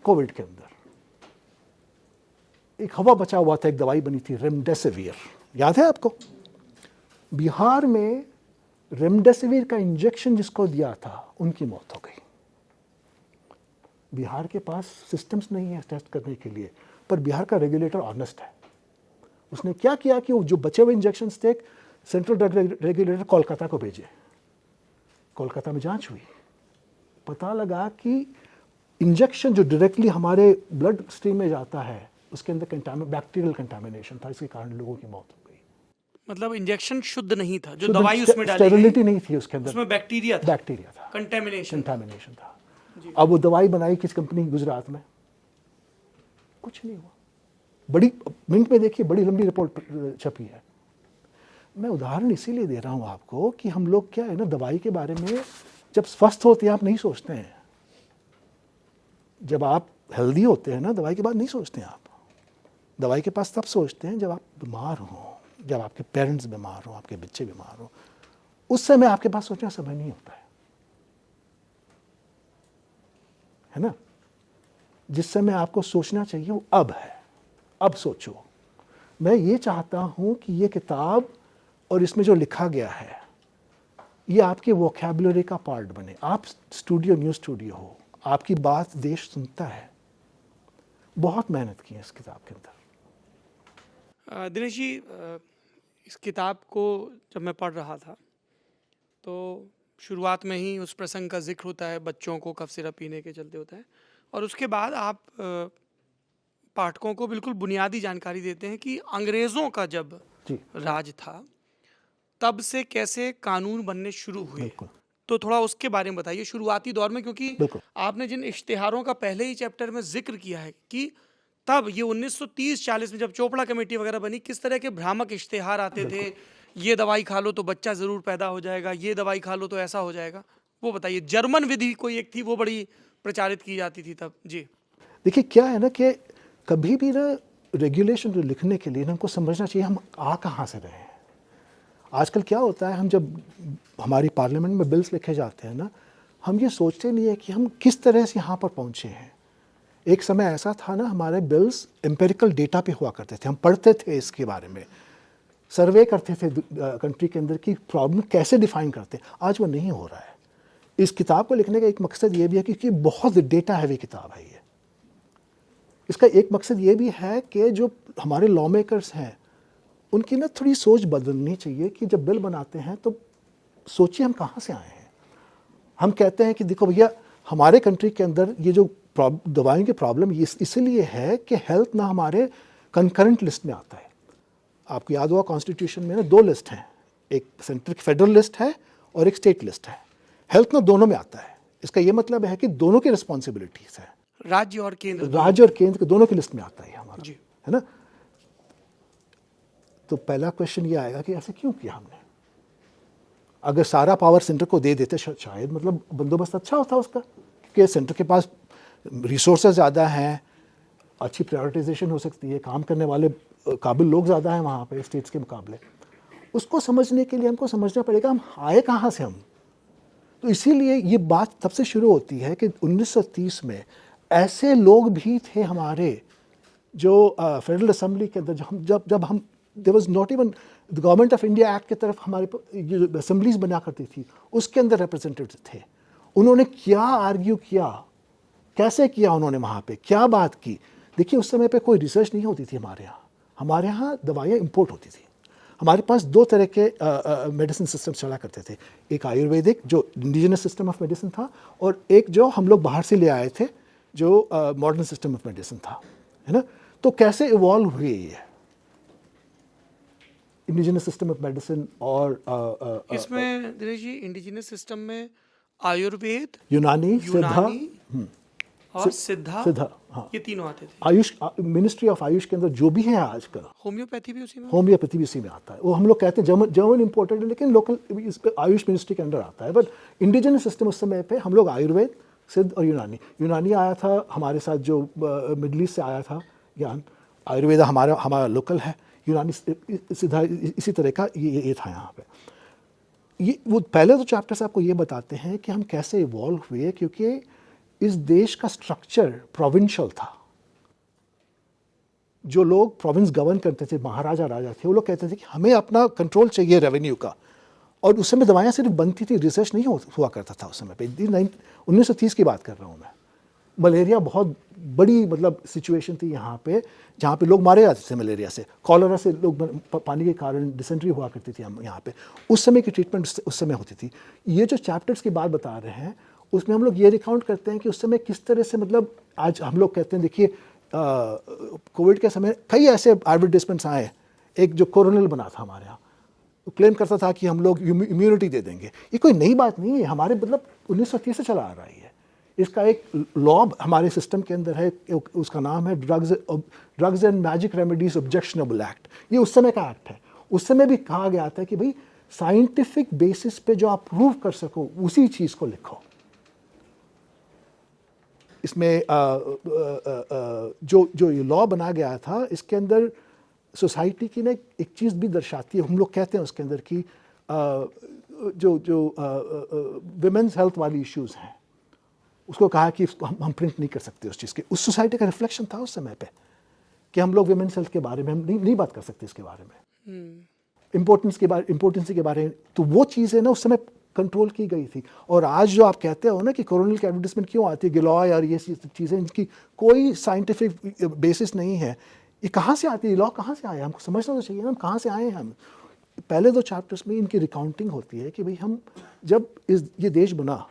कोविड के अंदर एक हवा बचा हुआ था, एक दवाई बनी थी रेमडेसिविर, याद है आपको? बिहार में रेमडेसिविर का इंजेक्शन जिसको दिया था उनकी मौत हो गई। बिहार के पास सिस्टम्स नहीं है टेस्ट करने के लिए, पर बिहार का रेगुलेटर ऑनेस्ट है। उसने क्या किया कि वो जो बचे हुए इंजेक्शन थे सेंट्रल ड्रग रेगुलेटर कोलकाता को भेजे। कोलकाता में जांच हुई, पता लगा कि इंजेक्शन जो डायरेक्टली हमारे ब्लड स्ट्रीम में जाता है उसके अंदर बैक्टीरियल कंटामिनेशन था, इसके कारण लोगों की मौत हो गई। मतलब इंजेक्शन शुद्ध नहीं था, जो दवाई उसमें डाली स्टेरिलिटी गई, नहीं थी उसके अंदर, उसमें बैक्टीरिया था, कंटेमिनेशन था। अब वो दवाई बनाई किस कंपनी? गुजरात में। कुछ नहीं हुआ। बड़ी मिनट में देखिए, बड़ी लंबी रिपोर्ट छपी है। मैं उदाहरण इसीलिए दे रहा हूँ आपको कि हम लोग क्या है ना, दवाई के बारे में जब स्वस्थ होते हैं आप नहीं सोचते हैं, जब आप हेल्दी होते हैं ना दवाई के बाद नहीं सोचते हैं आप। दवाई के पास तब सोचते हैं जब आप बीमार हो, जब आपके पेरेंट्स बीमार हो, आपके बच्चे बीमार हो, उस समय आपके पास सोचने का समय नहीं होता है ना। जिस समय आपको सोचना चाहिए वो अब है, अब सोचो। मैं ये चाहता हूँ कि ये किताब और इसमें जो लिखा गया है ये आपके वोकैबुलरी का पार्ट बने। आप न्यूज़ स्टूडियो हो, आपकी बात देश सुनता है। बहुत मेहनत की है इस किताब के अंदर। दिनेश जी, इस किताब को जब मैं पढ़ रहा था तो शुरुआत में ही उस प्रसंग का जिक्र होता है, बच्चों को कफ सिरप पीने के चलते होता है, और उसके बाद आप पाठकों को बिल्कुल बुनियादी जानकारी देते हैं कि अंग्रेज़ों का जब राज था तब से कैसे कानून बनने शुरू हुए। तो थोड़ा उसके बारे में बताइए शुरुआती दौर में, क्योंकि आपने जिन इश्तिहारों का पहले ही चैप्टर में जिक्र किया है कि तब ये 1930-40 में जब चोपड़ा कमेटी वगैरह बनी, किस तरह के भ्रामक इश्तिहार आते थे, ये दवाई खा लो तो बच्चा ज़रूर पैदा हो जाएगा, ये दवाई खा लो तो ऐसा हो जाएगा। वो बताइए। जर्मन विधि कोई एक थी, वो बड़ी प्रचारित की जाती थी तब। जी देखिए क्या है ना कि कभी भी ना रेगुलेशन जो लिखने के लिए ना हमको समझना चाहिए हम आ कहाँ से रहे हैं। आजकल क्या होता है, हम जब हमारी पार्लियामेंट में बिल्स लिखे जाते हैं ना, हम ये सोचते नहीं है कि हम किस तरह से यहाँ पर पहुँचे हैं। एक समय ऐसा था ना, हमारे बिल्स एम्पेरिकल डेटा पे हुआ करते थे, हम पढ़ते थे इसके बारे में, सर्वे करते थे कंट्री के अंदर की प्रॉब्लम कैसे डिफाइन करते। आज वो नहीं हो रहा है। इस किताब को लिखने का एक मकसद ये भी है क्योंकि बहुत डेटा हैवी किताब है ये। इसका एक मकसद ये भी है कि जो हमारे लॉ मेकर्स हैं उनकी ना थोड़ी सोच बदलनी चाहिए कि जब बिल बनाते हैं तो सोचिए हम कहाँ से आए हैं। हम कहते हैं कि देखो भैया हमारे कंट्री के अंदर ये जो दवाइयों की प्रॉब्लम इसलिए है कि हेल्थ ना हमारे कंकरेंट लिस्ट में आता है। आपको याद होगा कॉन्स्टिट्यूशन में ना 2 लिस्ट हैं, एक सेंटर की फेडरल लिस्ट है और एक स्टेट लिस्ट है। हेल्थ ना दोनों में आता है। इसका ये मतलब है कि दोनों की रिस्पॉन्सिबिलिटीज है, राज्य और केंद्र के दोनों की लिस्ट में आता है हमारा, जी है ना। तो पहला क्वेश्चन ये आएगा कि ऐसे क्यों किया हमने। अगर सारा पावर सेंटर को दे देते शायद मतलब बंदोबस्त अच्छा होता उसका, कि सेंटर के पास रिसोर्सेज ज़्यादा हैं, अच्छी प्रायोरिटाइजेशन हो सकती है, काम करने वाले काबिल लोग ज़्यादा हैं वहाँ पे स्टेट्स के मुकाबले। उसको समझने के लिए हमको समझना पड़ेगा हम आए कहाँ से हम। तो इसीलिए ये बात तब से शुरू होती है कि 1930 में ऐसे लोग भी थे हमारे जो फेडरल असेंबली के अंदर जब हम there was not even the government of India act की तरफ हमारे जो असेंबलीज बना करती थी उसके अंदर रिप्रेजेंटेटिव थे। उन्होंने क्या आर्ग्यू किया, कैसे किया उन्होंने, वहाँ पे क्या बात की। देखिए उस समय पे कोई रिसर्च नहीं होती थी हमारे यहाँ दवाइयाँ इंपोर्ट होती थी। हमारे पास 2 तरह के मेडिसिन सिस्टम चला करते थे, एक आयुर्वेदिक जो इंडिजिनस सिस्टम ऑफ मेडिसिन था और एक जो हम लोग बाहर से ले आए थे जो मॉडर्न सिस्टम ऑफ मेडिसिन था, है ना। तो कैसे इवॉल्व हुए ये इंडिजिनस सिस्टम ऑफ मेडिसिन और इसमें दिनेश जी इंडिजिनस सिस्टम में आयुर्वेद, यूनानी और सिद्धा, हाँ, ये तीनों आते थे। आयुष मिनिस्ट्री ऑफ आयुष के अंदर जो भी है आजकल, होम्योपैथी भी उसी में, होम्योपैथी भी उसी में आता है। वो हम लोग कहते हैं जर्मन इम्पोर्टेड है लेकिन लोकल इस पे आयुष मिनिस्ट्री के अंडर आता है। बट इंडिजिनस सिस्टम उस समय पे हम लोग आयुर्वेद, सिद्ध और यूनानी आया था हमारे साथ, जो मिडल ईस्ट से आया था ज्ञान। आयुर्वेद हमारा लोकल है, यूनानी सीधा इसी तरह का ये था यहाँ पे। ये वो पहले तो चैप्टर्स आपको ये बताते हैं कि हम कैसे इवॉल्व हुए, क्योंकि इस देश का स्ट्रक्चर प्रोविंशियल था। जो लोग प्रोविंस गवर्न करते थे, महाराजा राजा थे, वो लोग कहते थे कि हमें अपना कंट्रोल चाहिए रेवेन्यू का। और उस समय दवाइयाँ सिर्फ बनती थी, रिसर्च नहीं हुआ करता था उस समय पे। 1930 की बात कर रहा हूँ मैं। मलेरिया बहुत बड़ी मतलब सिचुएशन थी यहाँ पे, जहाँ पे लोग मारे जाते थे मलेरिया से, कॉलरा से लोग पानी के कारण डिसेंट्री हुआ करती थी हम यहाँ पे। उस समय की ट्रीटमेंट उस समय होती थी। ये जो चैप्टर्स की बात बता रहे हैं उसमें हम लोग ये रिकाउंट करते हैं कि उस समय किस तरह से, मतलब आज हम लोग कहते हैं देखिए कोविड के समय कई ऐसे एडवर्टाइजमेंट्स आए। एक जो कोरोनल बना था हमारे यहाँ, क्लेम करता था कि हम लोग इम्यूनिटी दे देंगे। ये कोई नई बात नहीं है, हमारे मतलब 1930 से चला आ रहा है। इसका एक लॉ हमारे सिस्टम के अंदर है, उसका नाम है drugs and magic remedies objectionable act. ये उस समय का एक्ट है। उस समय भी कहा गया था कि भाई साइंटिफिक बेसिस पे जो आप प्रूव कर सको उसी चीज़ को लिखो। इसमें जो ये लॉ बना गया था, इसके अंदर सोसाइटी की ना एक चीज़ भी दर्शाती है। हम लोग कहते हैं उसके अंदर की जो विमेंस हेल्थ वाली इश्यूज़ हैं, उसको कहा कि हम प्रिंट नहीं कर सकते उस चीज़ के। उस सोसाइटी का रिफ्लेक्शन था उस समय पे कि हम लोग विमेंस हेल्थ के बारे में हम नहीं बात कर सकते इसके बारे में, इम्पोर्टेंसी के बारे में। तो वो चीज़ें ना उस समय कंट्रोल की गई थी। और आज जो आप कहते हो ना कि कोरोनल की एडवर्टाइजमेंट क्यों आती है, गिलॉय और ये चीज़ें, इनकी कोई साइंटिफिक बेसिस नहीं है। ये कहाँ से आती है, लॉ कहाँ से आया, हमको समझना तो चाहिए ना हम कहाँ से आए हैं। हम पहले 2 चैप्टर्स में इनकी रिकाउंटिंग होती है कि भाई हम जब ये देश बना,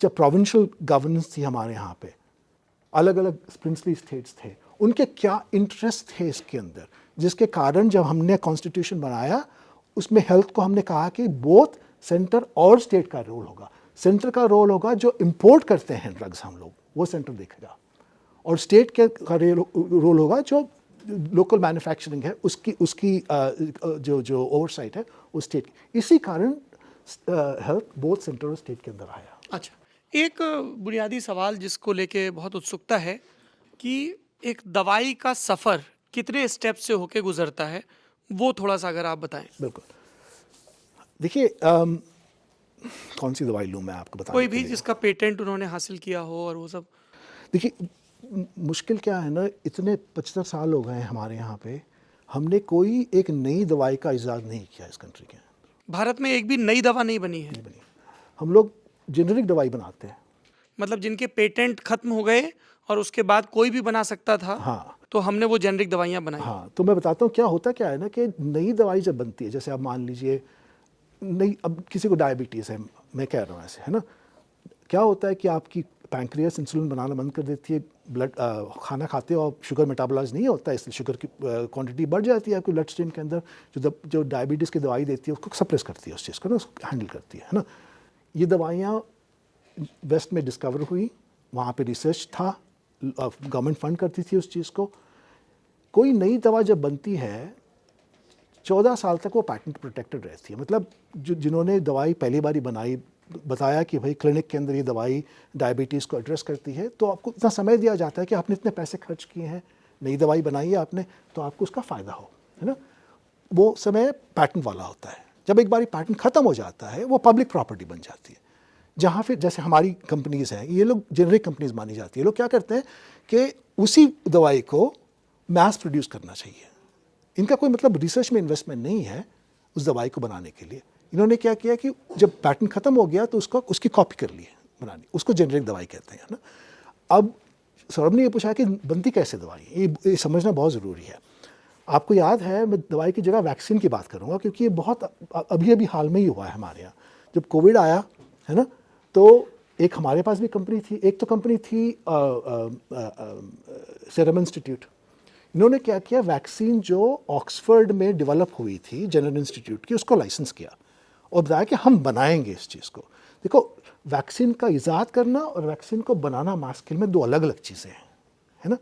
जब प्रोविंशियल गवर्नेंस थी हमारे यहाँ पे, अलग अलग प्रिंसली स्टेट्स थे, उनके क्या इंटरेस्ट थे इसके अंदर, जिसके कारण जब हमने कॉन्स्टिट्यूशन बनाया उसमें हेल्थ को हमने कहा कि बोथ सेंटर और स्टेट का रोल होगा। सेंटर का रोल होगा जो इंपोर्ट करते हैं ड्रग्स हम लोग, वो सेंटर देखेगा, और स्टेट का रोल होगा जो लोकल मैन्युफैक्चरिंग है उसकी जो ओवरसाइट है वो स्टेट की। इसी कारण हेल्थ बोथ सेंटर और स्टेट के अंदर आया। अच्छा, एक बुनियादी सवाल जिसको लेके बहुत उत्सुकता है कि एक दवाई का सफ़र कितने स्टेप से होके गुजरता है, वो थोड़ा सा अगर आप बताएं। बिल्कुल। देखिए कौन सी दवाई लूँ मैं आपको बताने कोई के भी लिए? जिसका पेटेंट उन्होंने हासिल किया हो और वो सब। देखिए मुश्किल क्या है ना, इतने 75 साल हो गए हैं हमारे यहाँ पे, हमने कोई एक नई दवाई का इजाद नहीं किया इस कंट्री के अंदर। भारत में एक भी नई दवा नहीं बनी है, नहीं बनी। हम लोग जेनरिक दवाई बनाते हैं। मतलब जिनके पेटेंट खत्म हो गए और उसके बाद कोई भी बना सकता था, हाँ तो हमने वो जेनरिक दवाइयाँ बनाई। हाँ, तो मैं बताता हूँ क्या होता क्या है ना कि नई दवाई जब बनती है, जैसे आप मान लीजिए नई, अब किसी को डायबिटीज़ है, मैं कह रहा हूँ ऐसे, है ना, क्या होता है कि आपकी पैंक्रियास इंसुलिन बनाना बंद कर देती है, ब्लड खाना खाते हो और शुगर मेटाबोलाइज नहीं होता है, इसलिए शुगर की क्वांटिटी बढ़ जाती है आपके ब्लड स्ट्रीम के अंदर। जो डायबिटीज़ की दवाई देती है उसको सप्रेस करती है, उस चीज़ को ना, उसको हैंडल करती है ना। ये दवाइयाँ वेस्ट में डिस्कवर हुई, वहाँ पे रिसर्च था, गवर्नमेंट फंड करती थी उस चीज़ को। कोई नई दवा जब बनती है 14 साल तक वो पैटेंट प्रोटेक्टेड रहती है। मतलब जिन्होंने दवाई पहली बारी बनाई, बताया कि भाई क्लिनिक के अंदर ये दवाई डायबिटीज़ को एड्रेस करती है, तो आपको इतना समय दिया जाता है कि आपने इतने पैसे खर्च किए हैं, नई दवाई बनाई है आपने, तो आपको उसका फ़ायदा हो, है ना। वो समय पैटेंट वाला होता है। जब एक बारी पैटेंट ख़त्म हो जाता है, वो पब्लिक प्रॉपर्टी बन जाती है, जहाँ फिर जैसे हमारी कंपनीज़ हैं, ये लोग जेनरिक कंपनीज़ मानी जाती है। लोग क्या करते हैं कि उसी दवाई को मैस प्रोड्यूस करना चाहिए। इनका कोई मतलब रिसर्च में इन्वेस्टमेंट नहीं है उस दवाई को बनाने के लिए। इन्होंने क्या किया कि जब पैटेंट खत्म हो गया तो उसकी कॉपी कर ली है बनानी, उसको जेनरिक दवाई कहते हैं ना। अब सौरभ ने ये पूछा कि बनती कैसे दवाई, ये समझना बहुत ज़रूरी है। आपको याद है, मैं दवाई की जगह वैक्सीन की बात करूँगा, क्योंकि ये बहुत अभी हाल में ही हुआ है हमारे यहाँ। जब कोविड आया है ना, तो एक हमारे पास भी कंपनी थी, एक तो कंपनी थी सीरम इंस्टीट्यूट। इन्होंने क्या किया, वैक्सीन जो ऑक्सफोर्ड में डेवलप हुई थी जनरल इंस्टीट्यूट की, उसको लाइसेंस किया और बताया कि हम बनाएंगे इस चीज़ को। देखो, वैक्सीन का इजाद करना और वैक्सीन को बनाना मास स्केल में दो अलग अलग चीज़ें हैं, है ना।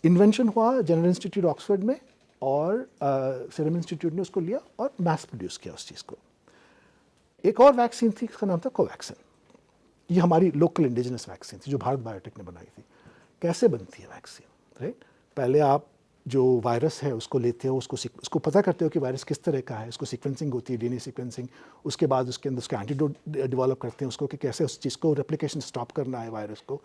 इन्वेंशन हुआ जनरल इंस्टीट्यूट ऑक्सफोर्ड में और सीरम इंस्टीट्यूट ने उसको लिया और मास प्रोड्यूस किया उस चीज़ को। एक और वैक्सीन थी, उसका नाम था कोवैक्सिन। ये हमारी लोकल इंडिजिनस वैक्सीन थी जो भारत बायोटेक ने बनाई थी। कैसे बनती है वैक्सीन, राइट? पहले आप जो वायरस है उसको लेते हो, उसको पता करते हो कि वायरस किस तरह का है, उसको सीक्वेंसिंग होती है, डीएनए सीक्वेंसिंग। उसके बाद उसके अंदर उसका एंटीडोट डेवलप करते हैं उसको, कि कैसे उस चीज़ को रेप्लिकेशन स्टॉप करना है वायरस को।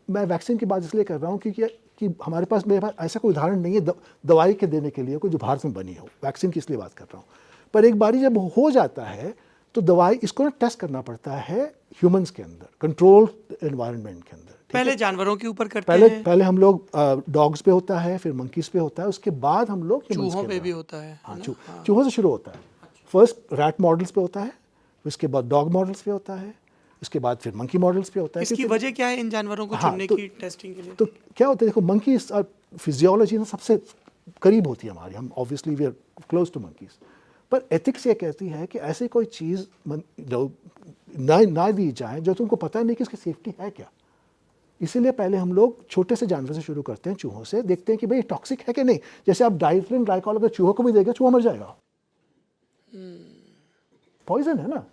मैं वैक्सीन की बात इसलिए कर रहा हूँ कि हमारे पास मेरे पास ऐसा कोई उदाहरण नहीं है दवाई के देने के लिए कोई जो भारत में बनी हो। वैक्सीन की इसलिए बात कर रहा हूँ। पर एक बारी जब हो जाता है तो दवाई इसको ना टेस्ट करना पड़ता है ह्यूमंस के अंदर, कंट्रोल एनवायरनमेंट के अंदर। पहले जानवरों के ऊपर करते हैं, पहले हम लोग डॉग्स पे होता है, फिर मंकीज पे होता है, उसके बाद हम लोग चूहों पे भी होता है। हाँ, चूहों से शुरू होता है। फर्स्ट रैट मॉडल्स पे होता है, उसके बाद डॉग मॉडल्स पे होता है, उसके बाद फिर मंकी मॉडल्स पे होता है। इसकी वजह क्या है इन जानवरों को चुनने की टेस्टिंग के लिए? तो क्या होता है, देखो, मंकी फिजियोलॉजी ना सबसे करीब होती है हमारी, हम obviously we are close to monkeys. पर एथिक्स ये कहती है कि ऐसी कोई चीज़ ना दी जाए जो तुमको पता नहीं कि इसकी सेफ्टी है क्या। इसीलिए पहले हम लोग छोटे से जानवर से शुरू करते हैं, चूहों से, देखते हैं कि भाई टॉक्सिक है कि नहीं। जैसे आप डाइथिलिन ग्लाइकॉल अगर चूहों को भी देगा, चूहा मर जाएगा, पॉइजन है ना।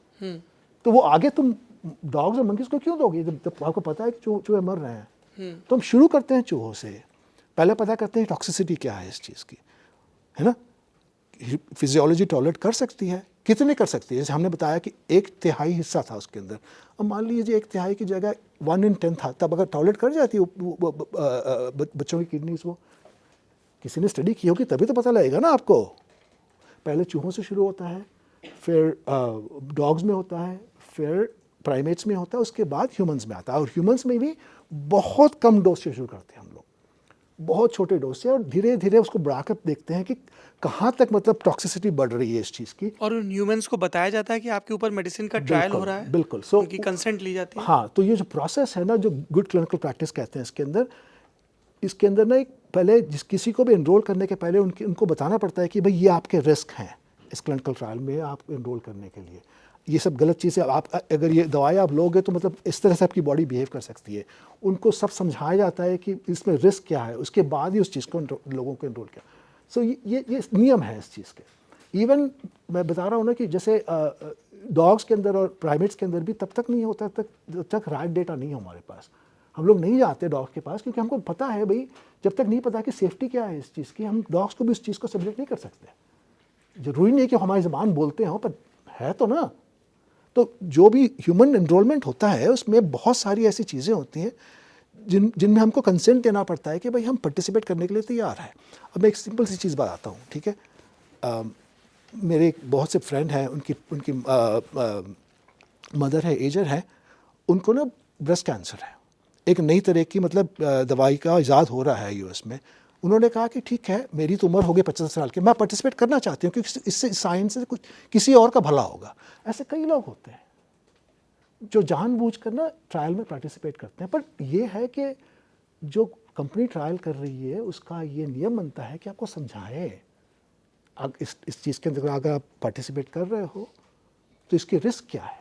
तो वो आगे तुम डॉग्स और मंकीज को क्यों दोगे जब आपको पता है कि चूहे मर रहे हैं। तो हम शुरू करते हैं चूहों से, पहले पता करते हैं टॉक्सिसिटी क्या है इस चीज़ की, है ना। फिजियोलॉजी टॉलरेट कर सकती है, कितने कर सकती है। जैसे हमने बताया कि 1/3 हिस्सा था उसके अंदर, अब मान लीजिए 1/3 की जगह 1 in 10 था, तब अगर टॉलरेट कर जाती है बच्चों की किडनीज, वो किसी ने स्टडी की होगी तभी तो पता लगेगा ना आपको। पहले चूहों से शुरू होता है, फिर डॉग्स में होता है, फिर प्राइमेट्स में होता है, उसके बाद ह्यूमंस में आता है। और ह्यूमंस में भी बहुत कम डोज से शुरू करते हैं हम लोग, बहुत छोटे डोज से, और धीरे धीरे उसको बढ़ाकर देखते हैं कि कहाँ तक मतलब टॉक्सिसिटी बढ़ रही है इस चीज़ की। और उन ह्यूमंस को बताया जाता है कि आपके ऊपर मेडिसिन का ट्रायल हो रहा है, बिल्कुल। उनकी कंसेंट ली जाती है। हाँ, तो ये जो प्रोसेस है ना, जो गुड क्लिनिकल प्रैक्टिस कहते हैं, इसके अंदर ना एक पहले किसी को भी एनरोल करने के पहले उनको बताना पड़ता है कि भाई ये आपके रिस्क हैं इस क्लिनिकल ट्रायल में आप एनरोल करने के लिए। ये सब गलत चीज़ें, आप अगर ये दवाई आप लोगे तो मतलब इस तरह से आपकी बॉडी बिहेव कर सकती है। उनको सब समझाया जाता है कि इसमें रिस्क क्या है, उसके बाद ही उस चीज़ को लोगों को एनरोल किया। सो ये नियम है इस चीज़ के। इवन मैं बता रहा हूँ ना कि जैसे डॉग्स के अंदर और प्राइमेट्स के अंदर भी तब तक नहीं होता जब तक राइट डेटा नहीं है हमारे पास। हम लोग नहीं जाते डॉग्स के पास क्योंकि हमको पता है भाई, जब तक नहीं पता कि सेफ्टी क्या है इस चीज़ की, हम डॉग्स को भी उस चीज़ को सब्जेक्ट नहीं कर सकते। ज़रूरी नहीं कि हमारी ज़बान बोलते हों, पर है तो ना। तो जो भी ह्यूमन एनरोलमेंट होता है उसमें बहुत सारी ऐसी चीज़ें होती हैं जिनमें हमको कंसेंट देना पड़ता है कि भाई हम पार्टिसिपेट करने के लिए तैयार हैं। अब मैं एक सिंपल सी चीज़ बताता हूँ, ठीक है। मेरे एक बहुत से फ्रेंड हैं, उनकी मदर है, एजर है, उनको ना ब्रेस्ट कैंसर है। एक नई तरह की मतलब दवाई का इजाद हो रहा है यूएस में। उन्होंने कहा कि ठीक है, मेरी तो उम्र हो गई 50 साल की, मैं पार्टिसिपेट करना चाहती हूँ क्योंकि इससे साइंस से कुछ किसी और का भला होगा। ऐसे कई लोग होते हैं जो जानबूझकर ना ट्रायल में पार्टिसिपेट करते हैं। पर यह है कि जो कंपनी ट्रायल कर रही है उसका ये नियम बनता है कि आपको समझाए, इस चीज़ के अंदर अगर आप पार्टिसिपेट कर रहे हो तो इसकी रिस्क क्या है,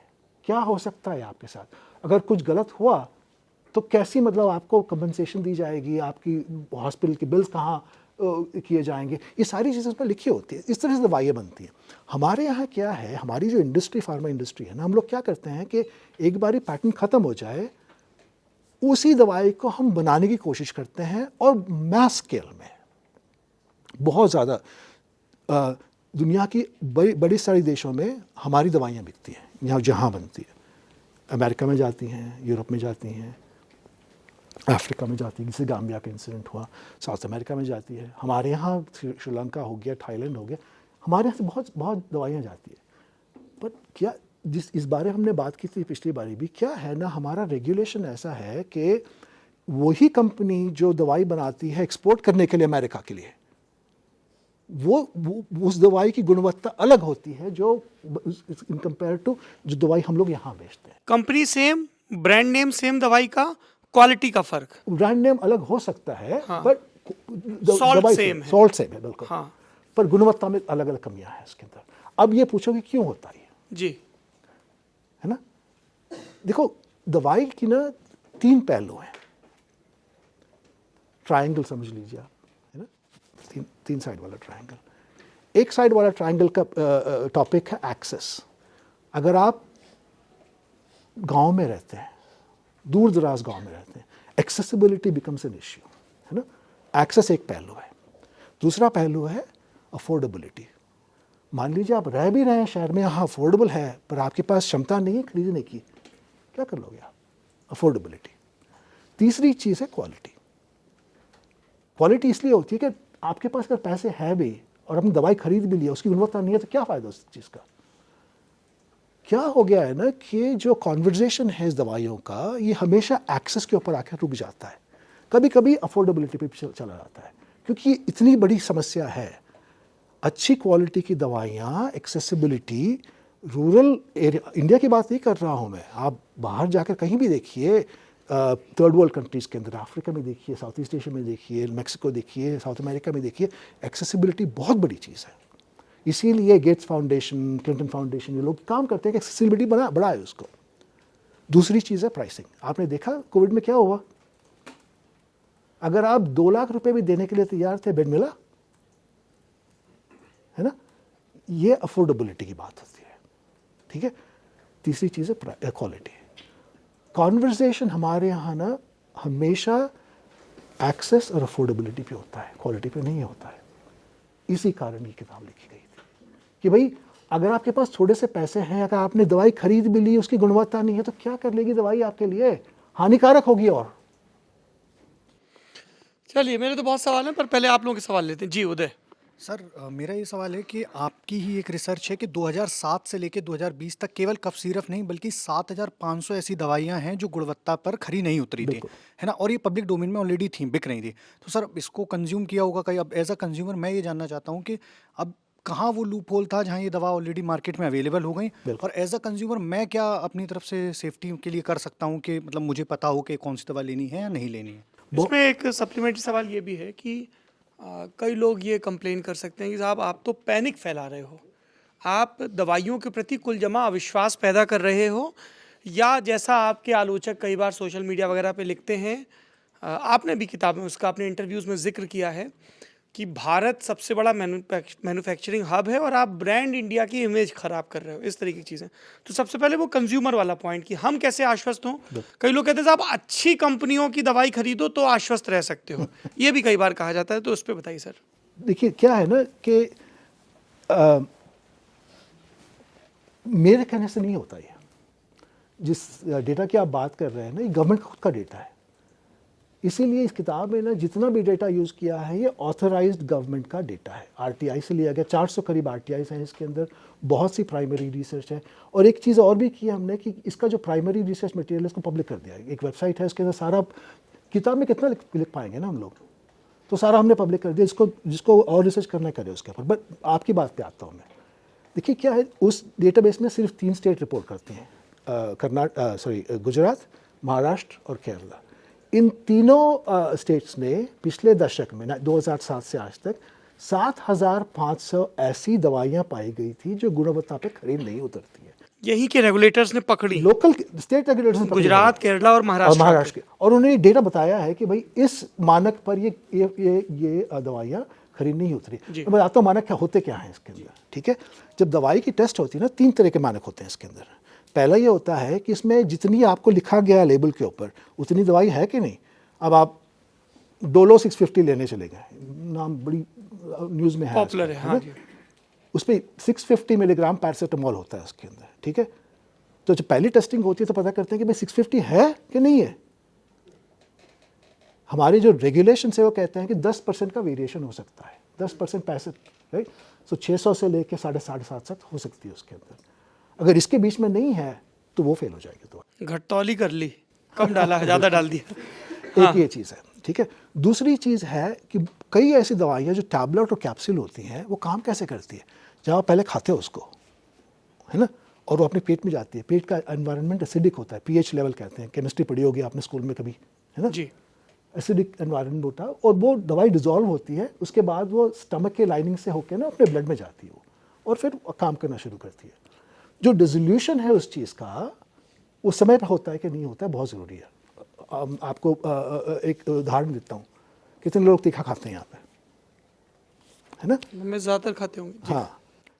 क्या हो सकता है आपके साथ, अगर कुछ गलत हुआ तो कैसी मतलब आपको कंपनसेशन दी जाएगी, आपकी हॉस्पिटल के बिल्स कहाँ किए जाएंगे, ये सारी चीज़ें उसमें लिखी होती है। इस तरह से दवाइयाँ बनती हैं। हमारे यहाँ क्या है, हमारी जो इंडस्ट्री, फार्मा इंडस्ट्री है ना, हम लोग क्या करते हैं कि एक बारी पैटेंट ख़त्म हो जाए उसी दवाई को हम बनाने की कोशिश करते हैं और मैस स्केल में बहुत ज़्यादा दुनिया की बड़ी सारी देशों में हमारी दवाइयाँ बिकती हैं, यहाँ जहाँ बनती है। अमेरिका में जाती हैं, यूरोप में जाती हैं, अफ्रीका में जाती है, जैसे गाम्बिया का इंसिडेंट हुआ, साउथ अमेरिका में जाती है, हमारे यहाँ श्रीलंका हो गया, थाईलैंड हो गया, हमारे यहाँ से बहुत बहुत दवाइयाँ जाती है। पर क्या इस बारे हमने बात की थी पिछली बारी भी, क्या है ना, हमारा रेगुलेशन ऐसा है कि वही कंपनी जो दवाई बनाती है एक्सपोर्ट करने के लिए अमेरिका के लिए, वो उस दवाई की गुणवत्ता अलग होती है जो इन कंपेयर टू जो दवाई हम लोग यहाँ बेचते हैं। Company same, brand name same, दवाई का क्वालिटी का फर्क। ब्रांड नेम अलग हो सकता है, हाँ। बट सॉल्ट सेम है। सॉल्ट सेम है बिल्कुल, हाँ। पर गुणवत्ता में अलग अलग कमियां हैं इसके अंदर। अब ये पूछो कि क्यों होता है जी, है ना। देखो, दवाई की ना 3 पहलू हैं, ट्रायंगल समझ लीजिए आप, है ना, तीन साइड वाला ट्रायंगल। एक साइड वाला ट्रायंगल का टॉपिक है एक्सेस। अगर आप गांव में रहते हैं, दूर दराज गांव में रहते हैं, एक्सेसिबिलिटी बिकम्स एन इश्यू, है ना। एक्सेस एक पहलू है। दूसरा पहलू है अफोर्डेबिलिटी। मान लीजिए आप रह भी रहे हैं शहर में, यहाँ अफोर्डेबल है, पर आपके पास क्षमता नहीं है खरीदने की, क्या कर लोगे आप? अफोर्डेबिलिटी। तीसरी चीज़ है क्वालिटी। क्वालिटी इसलिए होती है कि आपके पास अगर पैसे हैं भी और आपने दवाई खरीद भी लिया, उसकी गुणवत्ता नहीं है तो क्या फ़ायदा उस चीज़ का। क्या हो गया है ना कि जो कॉन्वर्जेशन है इस दवाइयों का, ये हमेशा एक्सेस के ऊपर आकर रुक जाता है, कभी कभी अफोर्डेबिलिटी पे चला जाता है, क्योंकि इतनी बड़ी समस्या है। अच्छी क्वालिटी की दवाइयाँ, एक्सेसिबिलिटी, रूरल एरिया, इंडिया की बात नहीं कर रहा हूँ मैं, आप बाहर जाकर कहीं भी देखिए, थर्ड वर्ल्ड कंट्रीज़ के अंदर, अफ्रीका में देखिए, साउथ ईस्ट एशिया में देखिए, मैक्सिको देखिए, साउथ अमेरिका में देखिए, एक्सेसिबिलिटी बहुत बड़ी चीज़ है। इसीलिए गेट्स फाउंडेशन, क्लिंटन फाउंडेशन, ये लोग काम करते हैं कि एक्सेसिबिलिटी बढ़ाए उसको। दूसरी चीज़ है प्राइसिंग। आपने देखा कोविड में क्या हुआ, अगर आप 2 लाख रुपए भी देने के लिए तैयार थे, बेड मिला, है ना। ये अफोर्डेबिलिटी की बात होती है, ठीक है। तीसरी चीज़ है क्वालिटी। कॉन्वर्सेशन हमारे यहाँ ना हमेशा एक्सेस और अफोर्डेबिलिटी पे होता है, क्वालिटी पे नहीं होता है। इसी कारण ये किताब लिखी गई थी कि भाई अगर आपके पास थोड़े से पैसे हैं, अगर आपने दवाई खरीद भी ली, उसकी गुणवत्ता नहीं है, तो क्या कर लेगी दवाई आपके लिए, हानिकारक होगी। और चलिए, मेरे तो बहुत सवाल हैं, पर पहले आप लोगों के सवाल लेते हैं। जी उदय। सर मेरा ये सवाल है कि आपकी ही एक रिसर्च है कि 2007 से लेकर 2020 तक केवल कफ सिरप नहीं बल्कि 7500 ऐसी दवाइयां हैं जो गुणवत्ता पर खरी नहीं उतरी थी, है ना, और ये पब्लिक डोमेन में ऑलरेडी थी, बिक रही थी। तो सर इसको कंज्यूम किया होगा कहीं। अब एज अ कंज्यूमर मैं ये जानना चाहता हूँ कि अब कहाँ वो लूप होल था जहाँ ये दवा ऑलरेडी मार्केट में अवेलेबल हो गई, और एज अ कंज्यूमर मैं क्या अपनी तरफ से सेफ्टी के लिए कर सकता हूँ कि मतलब मुझे पता हो कि कौन सी दवा लेनी है या नहीं लेनी है। इसमें एक सप्लीमेंट्री सवाल ये भी है कि कई लोग ये कंप्लेन कर सकते हैं कि साहब आप तो पैनिक फैला रहे हो, आप दवाइयों के प्रति कुल जमा अविश्वास पैदा कर रहे हो, या जैसा आपके आलोचक कई बार सोशल मीडिया वगैरह पे लिखते हैं, आपने भी किताब में उसका अपने इंटरव्यूज़ में जिक्र किया है कि भारत सबसे बड़ा मैन्युफैक्चरिंग हब है और आप ब्रांड इंडिया की इमेज खराब कर रहे हो, इस तरीके की चीज़ें। तो सबसे पहले वो कंज्यूमर वाला पॉइंट कि हम कैसे आश्वस्त हों। कई लोग कहते हैं साहब अच्छी कंपनियों की दवाई खरीदो तो आश्वस्त रह सकते हो, ये भी कई बार कहा जाता है, तो उस पर बताइए सर। देखिए क्या है ना कि मेरे कहने से नहीं होता ये। जिस डेटा की आप बात कर रहे हैं ना, ये गवर्नमेंट का खुद का डेटा है। इसीलिए इस किताब में ना जितना भी डेटा यूज़ किया है ये ऑथराइज्ड गवर्नमेंट का डेटा है, आरटीआई से लिया गया। 400 करीब आरटीआई हैं इसके अंदर, बहुत सी प्राइमरी रिसर्च है। और एक चीज़ और भी की हमने कि इसका जो प्राइमरी रिसर्च मटेरियल है इसको पब्लिक कर दिया है। एक वेबसाइट है उसके अंदर सारा, किताब में कितना लिख पाएंगे ना हम लोग, तो सारा हमने पब्लिक कर दिया। जिसको और रिसर्च करना करे उसके ऊपर। बट आपकी बात पे आता हूँ मैं। देखिए क्या है, उस डेटाबेस में सिर्फ 3 स्टेट रिपोर्ट करते हैं, गुजरात, महाराष्ट्र और केरला। इन तीनों स्टेट्स ने पिछले दशक में 2007 से आज तक 7,500 ऐसी दवाइयाँ पाई गई थी जो गुणवत्ता पे खरी नहीं उतरती है। यही के रेगुलेटर्स ने पकड़ी, local state regulators, Gujarat, Kerala और महाराष्ट्र के। और उन्होंने डेटा बताया है कि भाई इस मानक पर ये दवाइयाँ खरी नहीं उतरी। मैं बताता हूँ मानक क्या होते क्या हैं इसके अंदर, ठीक है। जब दवाई की टेस्ट होती है ना, 3 तरह के मानक होते हैं इसके अंदर। पहला ये होता है कि इसमें जितनी आपको लिखा गया लेबल के ऊपर उतनी दवाई है कि नहीं। अब आप डोलो 650 लेने चले गए, नाम बड़ी न्यूज़ में है, पॉपुलर है, हाँ जी। उस पर 650 मिलीग्राम पैरासीटामोल होता है उसके अंदर, ठीक है। तो जब पहली टेस्टिंग होती है तो पता करते हैं कि भाई 650 है कि नहीं है। हमारे जो रेगुलेशन है वो कहते हैं कि 10% का वेरिएशन हो सकता है, 10% पैसे, राइट। सो 600 से लेके 750 तक हो सकती है उसके अंदर। अगर इसके बीच में नहीं है तो वो फेल हो जाएगी। तो घटतौली कर ली, कम डाला, ज़्यादा डाल दिया। एक ये चीज़ है, ठीक है। दूसरी चीज़ है कि कई ऐसी दवाइयाँ जो टैबलेट और कैप्सूल होती हैं वो काम कैसे करती है। जब आप पहले खाते हो उसको, है ना, और वो अपने पेट में जाती है। पेट का एनवायरनमेंट एसिडिक होता है, पीएच लेवल कहते हैं, केमिस्ट्री पढ़ी होगी आपने स्कूल में कभी, है ना जी। एसिडिक एनवायरनमेंट होता है और वो दवाई डिजोल्व होती है। उसके बाद वो स्टमक के लाइनिंग से होकर ना अपने ब्लड में जाती है वो, और फिर काम करना शुरू करती है। जो डिसोल्यूशन है उस चीज़ का, उस समय पर होता है कि नहीं होता है, बहुत ज़रूरी है। आपको एक उदाहरण देता हूँ। कितने लोग तीखा खाते हैं यहाँ पे, है ना? मैं ज़्यादातर खाते होंगे। हाँ,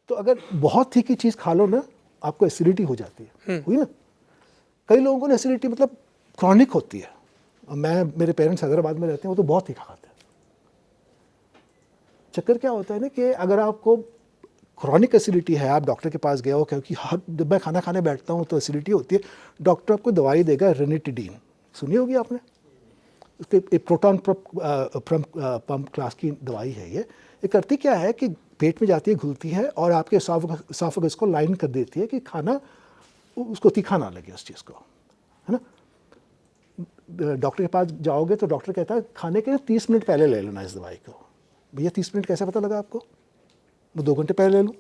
तो अगर बहुत तीखी चीज़ खा लो ना, आपको एसिडिटी हो जाती है, हुई ना। कई लोगों को ना एसिडिटी मतलब क्रॉनिक होती है। मेरे पेरेंट्स हैदराबाद में रहते हैं, वो तो बहुत तीखा खाते हैं। चक्कर क्या होता है ना कि अगर आपको क्रॉनिक एसिडिटी है, आप डॉक्टर के पास गए हो क्योंकि जब मैं खाना खाने बैठता हूँ तो एसिडिटी होती है, डॉक्टर आपको दवाई देगा रेनिटिडीन, सुनी होगी आपने। उसके एक प्रोटॉन पंप क्लास की दवाई है ये करती क्या है कि पेट में जाती है, घुलती है और आपके एसोफेगस को लाइन कर देती है कि खाना उसको तीखा ना लगे उस चीज़ को, है ना। डॉक्टर के पास जाओगे तो डॉक्टर कहता है खाने के 30 मिनट पहले ले लेना इस दवाई को। भैया 30 मिनट कैसे पता लगा आपको? मैं 2 घंटे पहले ले लूँ,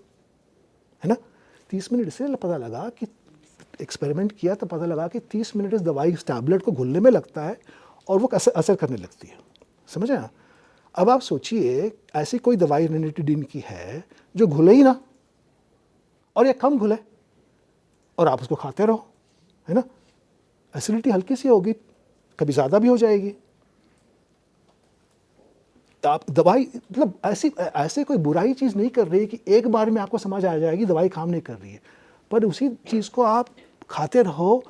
है ना। 30 मिनट इसलिए पता लगा कि एक्सपेरिमेंट किया तो पता लगा कि 30 मिनट इस दवाई इस टैबलेट को घुलने में लगता है और वो असर करने लगती है, समझे ना। अब आप सोचिए ऐसी कोई दवाई रेनिटिडीन की है जो घुले ही ना और ये कम घुले और आप उसको खाते रहो, है ना। एसिडिटी हल्की सी होगी, कभी ज़्यादा भी हो जाएगी। आप दवाई मतलब ऐसे कोई बुराई चीज़ नहीं कर रही कि एक बार में आपको समझ आ जाएगी दवाई काम नहीं कर रही है, पर उसी चीज़ को आप खाते रहो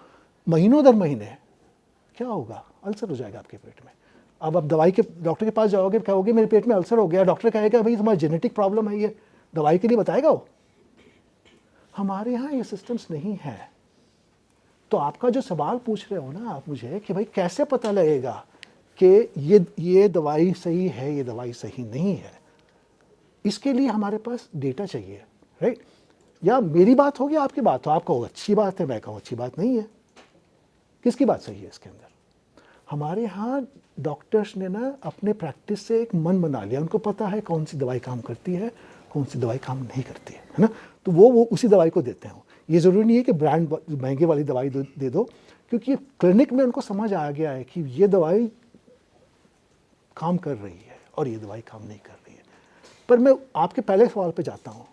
महीनों दर महीने, क्या होगा? अल्सर हो जाएगा आपके पेट में। अब आप दवाई के डॉक्टर के पास जाओगे, कहोगे मेरे पेट में अल्सर हो गया, डॉक्टर कहेगा भाई तुम्हारा जेनेटिक प्रॉब्लम है, ये दवाई के लिए बताएगा वो। हमारे यहाँ ये सिस्टम्स नहीं है। तो आपका जो सवाल पूछ रहे हो ना आप मुझे कि भाई कैसे पता लगेगा कि ये दवाई सही है, ये दवाई सही नहीं है, इसके लिए हमारे पास डेटा चाहिए, राइट। या मेरी बात होगी, आपकी बात हो, आप कहो अच्छी बात है, मैं कहूँ अच्छी बात नहीं है। किसकी बात सही है इसके अंदर? हमारे यहाँ डॉक्टर्स ने ना अपने प्रैक्टिस से एक मन बना लिया, उनको पता है कौन सी दवाई काम करती है, कौन सी दवाई काम नहीं करती है ना। तो वो उसी दवाई को देते हैं। ये ज़रूरी नहीं है कि ब्रांड महंगे वाली दवाई दे दो, क्योंकि क्लिनिक में उनको समझ आ गया है कि ये दवाई काम कर रही है और ये दवाई काम नहीं कर रही है। पर मैं आपके पहले सवाल पे जाता हूँ।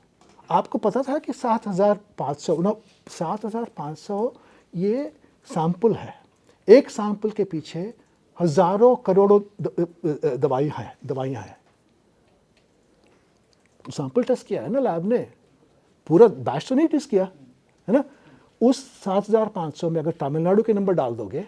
आपको पता था कि 7,500 ये सैंपल है। एक सैंपल के पीछे हज़ारों करोड़ों दवाइयाँ हैं। सैंपल टेस्ट किया है ना लैब ने, पूरा बैच तो नहीं टेस्ट किया है ना। उस 7,500 में अगर तमिलनाडु के नंबर डाल दोगे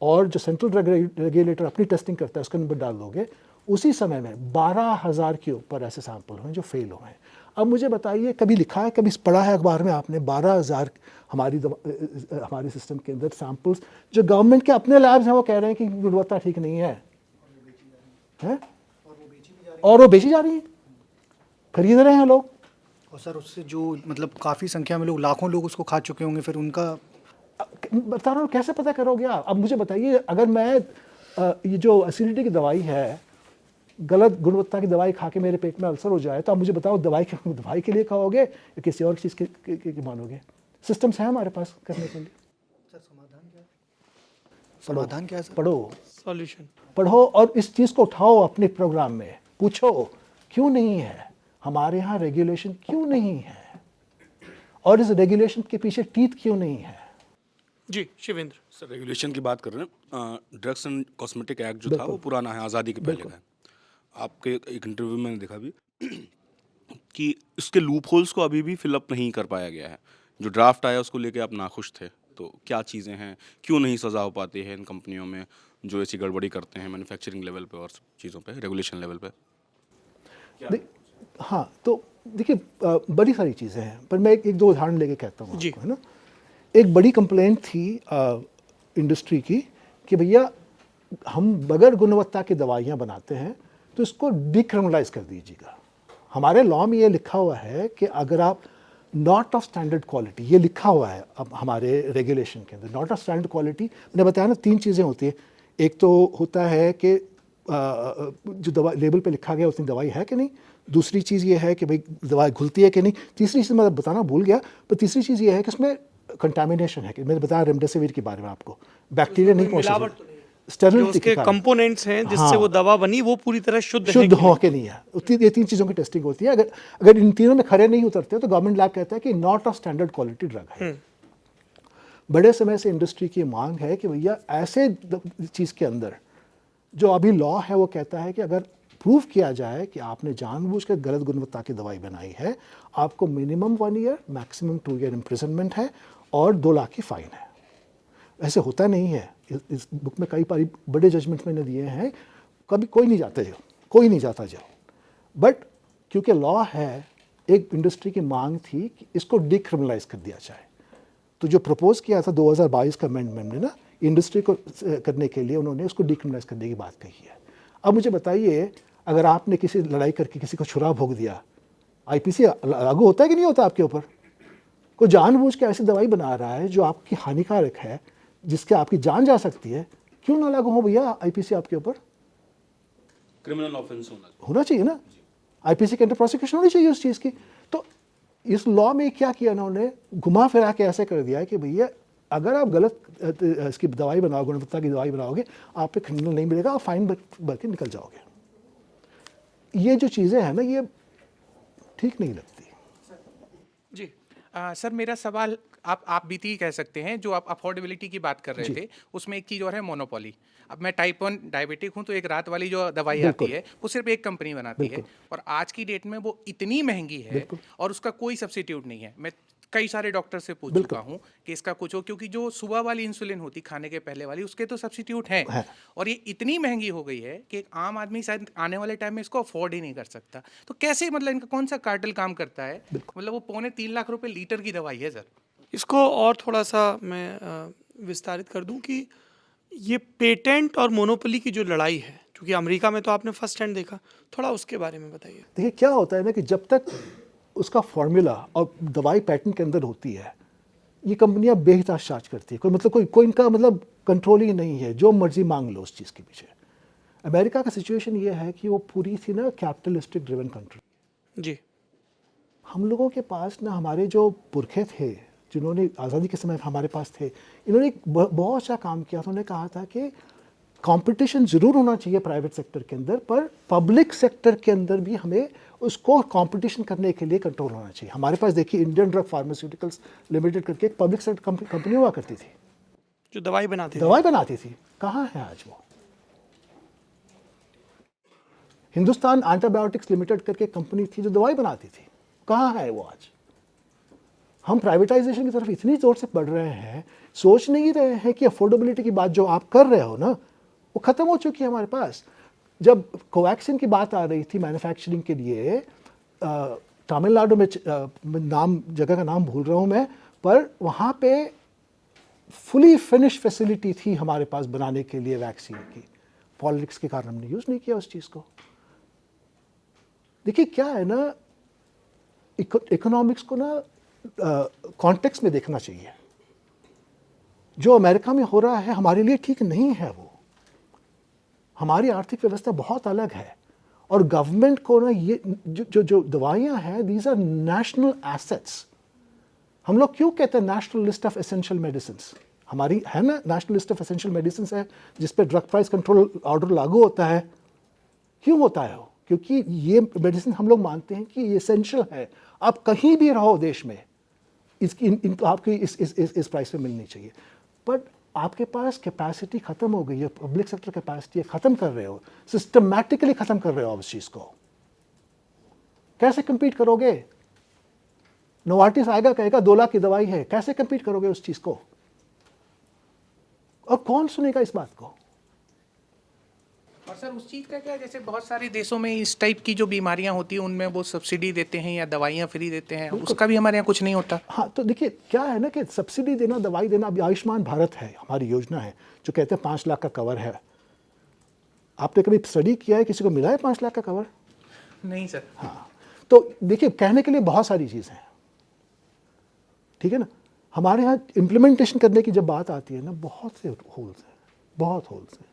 और जो सेंट्रल रेगुलेटर अपनी टेस्टिंग करता है उसका नंबर डाल दोगे, उसी समय में 12,000 के ऊपर ऐसे सैंपल हुए जो फेल हुए हैं। अब मुझे बताइए, कभी लिखा है, कभी पढ़ा है अखबार में आपने 12,000 हमारी सिस्टम के अंदर सैंपल्स जो गवर्नमेंट के अपने लैब्स हैं वो कह रहे हैं कि गुणवत्ता ठीक नहीं है, और वो बेची जा रही है, खरीद रहे हैं लोग। और सर उससे जो मतलब काफ़ी संख्या में लोग, लाखों लोग उसको खा चुके होंगे, फिर उनका बता रहा हूँ कैसे पता करोगे आप। अब मुझे बताइए, अगर मैं ये जो एसिडिटी की दवाई है, गलत गुणवत्ता की दवाई खा के मेरे पेट में अल्सर हो जाए, तो आप मुझे बताओ दवाई के लिए खाओगे या किसी और चीज़ के मानोगे? सिस्टम्स हैं हमारे पास करने के लिए। सर समाधान क्या है सर? पढ़ो, सॉल्यूशन पढ़ो और इस चीज़ को उठाओ अपने प्रोग्राम में, पूछो क्यों नहीं है हमारे यहाँ रेगुलेशन, क्यों नहीं है, और इस रेगुलेशन के पीछे टीथ क्यों नहीं है। जी शिवेंद्र। सर रेगुलेशन की बात कर रहे हैं, ड्रग्स एंड कॉस्मेटिक एक्ट जो था वो पुराना है, आज़ादी के पहले का है। आपके एक इंटरव्यू में मैंने देखा भी कि इसके लूप होल्स को अभी भी फिलअप नहीं कर पाया गया है। जो ड्राफ्ट आया उसको लेके आप नाखुश थे, तो क्या चीज़ें हैं, क्यों नहीं सज़ा हो पाती है इन कंपनियों में जो ऐसी गड़बड़ी करते हैं मैन्युफैक्चरिंग लेवल पे और चीज़ों पे, रेगुलेशन लेवल पे? हाँ, तो देखिए बड़ी सारी चीज़ें हैं, पर मैं एक दो उदाहरण लेके कहता हूँ आपको, है ना। एक बड़ी कंप्लेंट थी इंडस्ट्री की कि भैया हम बगैर गुणवत्ता की दवाइयाँ बनाते हैं तो इसको डिक्रिमिनलाइज कर दीजिएगा। हमारे लॉ में ये लिखा हुआ है कि अगर आप नॉट ऑफ स्टैंडर्ड क्वालिटी, ये लिखा हुआ है अब हमारे रेगुलेशन के अंदर, नॉट ऑफ स्टैंडर्ड क्वालिटी, मैंने बताया ना 3 चीज़ें होती है। एक तो होता है कि जो दवा लेबल पे लिखा गया उतनी दवाई है कि नहीं, दूसरी चीज़ ये है कि भाई दवाई घुलती है कि नहीं, तीसरी चीज़ मैं बताना भूल गया, पर तीसरी चीज़ ये है कि इसमें कंटामिनेशन है कि मैंने बताया रेमडेसिविर के बारे में आपको, बैक्टीरिया नहीं पहुँच, स्टेरिलिटी के कंपोनेंट्स हैं जिससे वो दवा बनी वो पूरी तरह शुद्ध हो के नहीं है। ये 3 चीज़ों की टेस्टिंग होती है। अगर इन तीनों में खरे नहीं उतरते तो गवर्नमेंट लैब कहता है कि not of standard quality drug है। बड़े समय से इंडस्ट्री की मांग है कि भैया ऐसे चीज़ के अंदर जो अभी लॉ है वो कहता है कि अगर प्रूव किया जाए कि आपने जानबूझकर गलत गुणवत्ता की दवाई बनाई है, आपको minimum 1 year maximum 2 year imprisonment है और 2 लाख की फाइन है। ऐसे होता नहीं है। इस बुक में कई बारी बड़े जजमेंट मैंने दिए हैं, कभी कोई नहीं जाता जेल, बट क्योंकि लॉ है, एक इंडस्ट्री की मांग थी कि इसको डिक्रिमिनलाइज कर दिया जाए। तो जो प्रपोज किया था 2022 का अमेंडमेंट ने ना, इंडस्ट्री को करने के लिए उन्होंने उसको डिक्रिमिनलाइज करने की बात कही है। अब मुझे बताइए, अगर आपने किसी लड़ाई करके किसी को छुरा भोग दिया, आईपीसी लागू होता है कि नहीं होता आपके ऊपर? कोई जानबूझ के ऐसी दवाई बना रहा है जो आपकी हानिकारक है, जिसके आपकी जान जा सकती है, क्यों ना लागू हो भैया आईपीसी आपके ऊपर? क्रिमिनल ऑफेंस होना चाहिए ना, आईपीसी के अंदर प्रोसिक्यूशन होनी चाहिए उस चीज़ की। तो इस लॉ में क्या किया उन्होंने, घुमा फिरा के ऐसे कर दिया है कि भैया अगर आप गलत इसकी दवाई बनाओ, गुणवत्ता की दवाई बनाओगे, आप पे क्रिमिनल नहीं मिलेगा, आप फाइन भर के निकल जाओगे। ये जो चीज़ें हैं ना, ये ठीक नहीं लगती। जी सर, मेरा सवाल आप बीती ही कह सकते हैं, जो आप अफोर्डेबिलिटी की बात कर रहे थे, उसमें एक चीज़ और है मोनोपोली। अब मैं टाइप 1 डायबिटिक हूँ, तो एक रात वाली जो दवाई आती है वो सिर्फ एक कंपनी बनाती है, और आज की डेट में वो इतनी महंगी है और उसका कोई सब्स्टिट्यूट नहीं है। मैं कई सारे डॉक्टर से पूछ चुका हूँ कि इसका कुछ हो, क्योंकि जो सुबह वाली इंसुलिन होती खाने के पहले वाली, उसके तो सब्स्टिट्यूट हैं, और ये इतनी महंगी हो गई है कि एक आम आदमी शायद आने वाले टाइम में इसको अफोर्ड ही नहीं कर सकता। तो कैसे, मतलब इनका कौन सा कार्टेल काम करता है? मतलब वो 2.25 लाख रुपए लीटर की दवाई है सर। इसको और थोड़ा सा मैं विस्तारित कर दूं कि ये पेटेंट और मोनोपोली की जो लड़ाई है, क्योंकि अमेरिका में तो आपने फर्स्ट हैंड देखा, थोड़ा उसके बारे में बताइए। देखिए क्या होता है ना कि जब तक उसका फॉर्मूला और दवाई पैटेंट के अंदर होती है, ये कंपनियां बेहिसाब चार्ज करती है। कोई इनका मतलब कंट्रोल ही नहीं है, जो मर्जी मांग लो उस चीज़ के पीछे। अमेरिका का सिचुएशन ये है कि वो पूरी थी ना कैपिटलिस्टिक ड्रिवन कंट्री। जी, हम लोगों के पास ना, हमारे जो पुरखे थे जिन्होंने आज़ादी के समय हमारे पास थे, इन्होंने बहुत अच्छा काम किया। उन्होंने कहा था कि कंपटीशन ज़रूर होना चाहिए प्राइवेट सेक्टर के अंदर, पर पब्लिक सेक्टर के अंदर भी हमें उसको कंपटीशन करने के लिए कंट्रोल होना चाहिए। हमारे पास देखिए इंडियन ड्रग फार्मास्यूटिकल्स लिमिटेड करके एक पब्लिक सेक्टर कंपनी हुआ करती थी, जो दवाई बनाती थी। कहाँ है आज वो? हिंदुस्तान एंटीबायोटिक्स लिमिटेड करके कंपनी थी जो दवाई बनाती थी, कहाँ है वो आज? हम प्राइवेटाइजेशन की तरफ इतनी जोर से बढ़ रहे हैं, सोच नहीं रहे हैं कि अफोर्डेबिलिटी की बात जो आप कर रहे हो ना, वो ख़त्म हो चुकी है हमारे पास। जब कोवैक्सीन की बात आ रही थी मैन्युफैक्चरिंग के लिए, तमिलनाडु में नाम जगह का नाम भूल रहा हूँ मैं, पर वहाँ पे फुली फिनिश फैसिलिटी थी हमारे पास बनाने के लिए वैक्सीन की। पॉलिटिक्स के कारण हमने यूज़ नहीं किया उस चीज़ को। देखिए क्या है ना, इकोनॉमिक्स को ना कॉन्टेक्स्ट में देखना चाहिए। जो अमेरिका में हो रहा है हमारे लिए ठीक नहीं है वो। हमारी आर्थिक व्यवस्था बहुत अलग है और गवर्नमेंट को ना ये जो दवाइयाँ हैं, दीज आर नेशनल एसेट्स। हम लोग क्यों कहते हैं national list of essential medicines? हमारी है ना national list of essential medicines है जिस पे ड्रग प्राइस कंट्रोल ऑर्डर लागू होता है। क्यों होता है वो? क्योंकि ये मेडिसिन हम लोग मानते हैं कि ये एसेंशियल है। आप कहीं भी रहो देश में, इनको आपकी इस प्राइस पे मिलनी चाहिए। बट आपके पास कैपेसिटी ख़त्म हो गई है, पब्लिक सेक्टर कैपेसिटी ख़त्म कर रहे हो, सिस्टमैटिकली ख़त्म कर रहे हो आप उस चीज़ को। कैसे कम्पीट करोगे? नोवार्टिस आएगा कहेगा 2 लाख की दवाई है, कैसे कम्पीट करोगे उस चीज़ को? और कौन सुनेगा इस बात को? और सर उस चीज़ का क्या, जैसे बहुत सारे देशों में इस टाइप की जो बीमारियां होती हैं उनमें वो सब्सिडी देते हैं या दवाइयाँ फ्री देते हैं, उसका भी हमारे यहाँ कुछ नहीं होता। हाँ, तो देखिए क्या है ना कि सब्सिडी देना, दवाई देना, अभी आयुष्मान भारत है हमारी योजना है जो कहते हैं 5 लाख का कवर है। आपने कभी स्टडी किया है, किसी को मिला है 5 लाख का कवर? नहीं सर। हाँ, तो देखिए कहने के लिए बहुत सारी चीज़ें हैं, ठीक है ना। हमारे यहाँ इम्प्लीमेंटेशन करने की जब बात आती है ना, बहुत से होल्स हैं, बहुत होल्स हैं,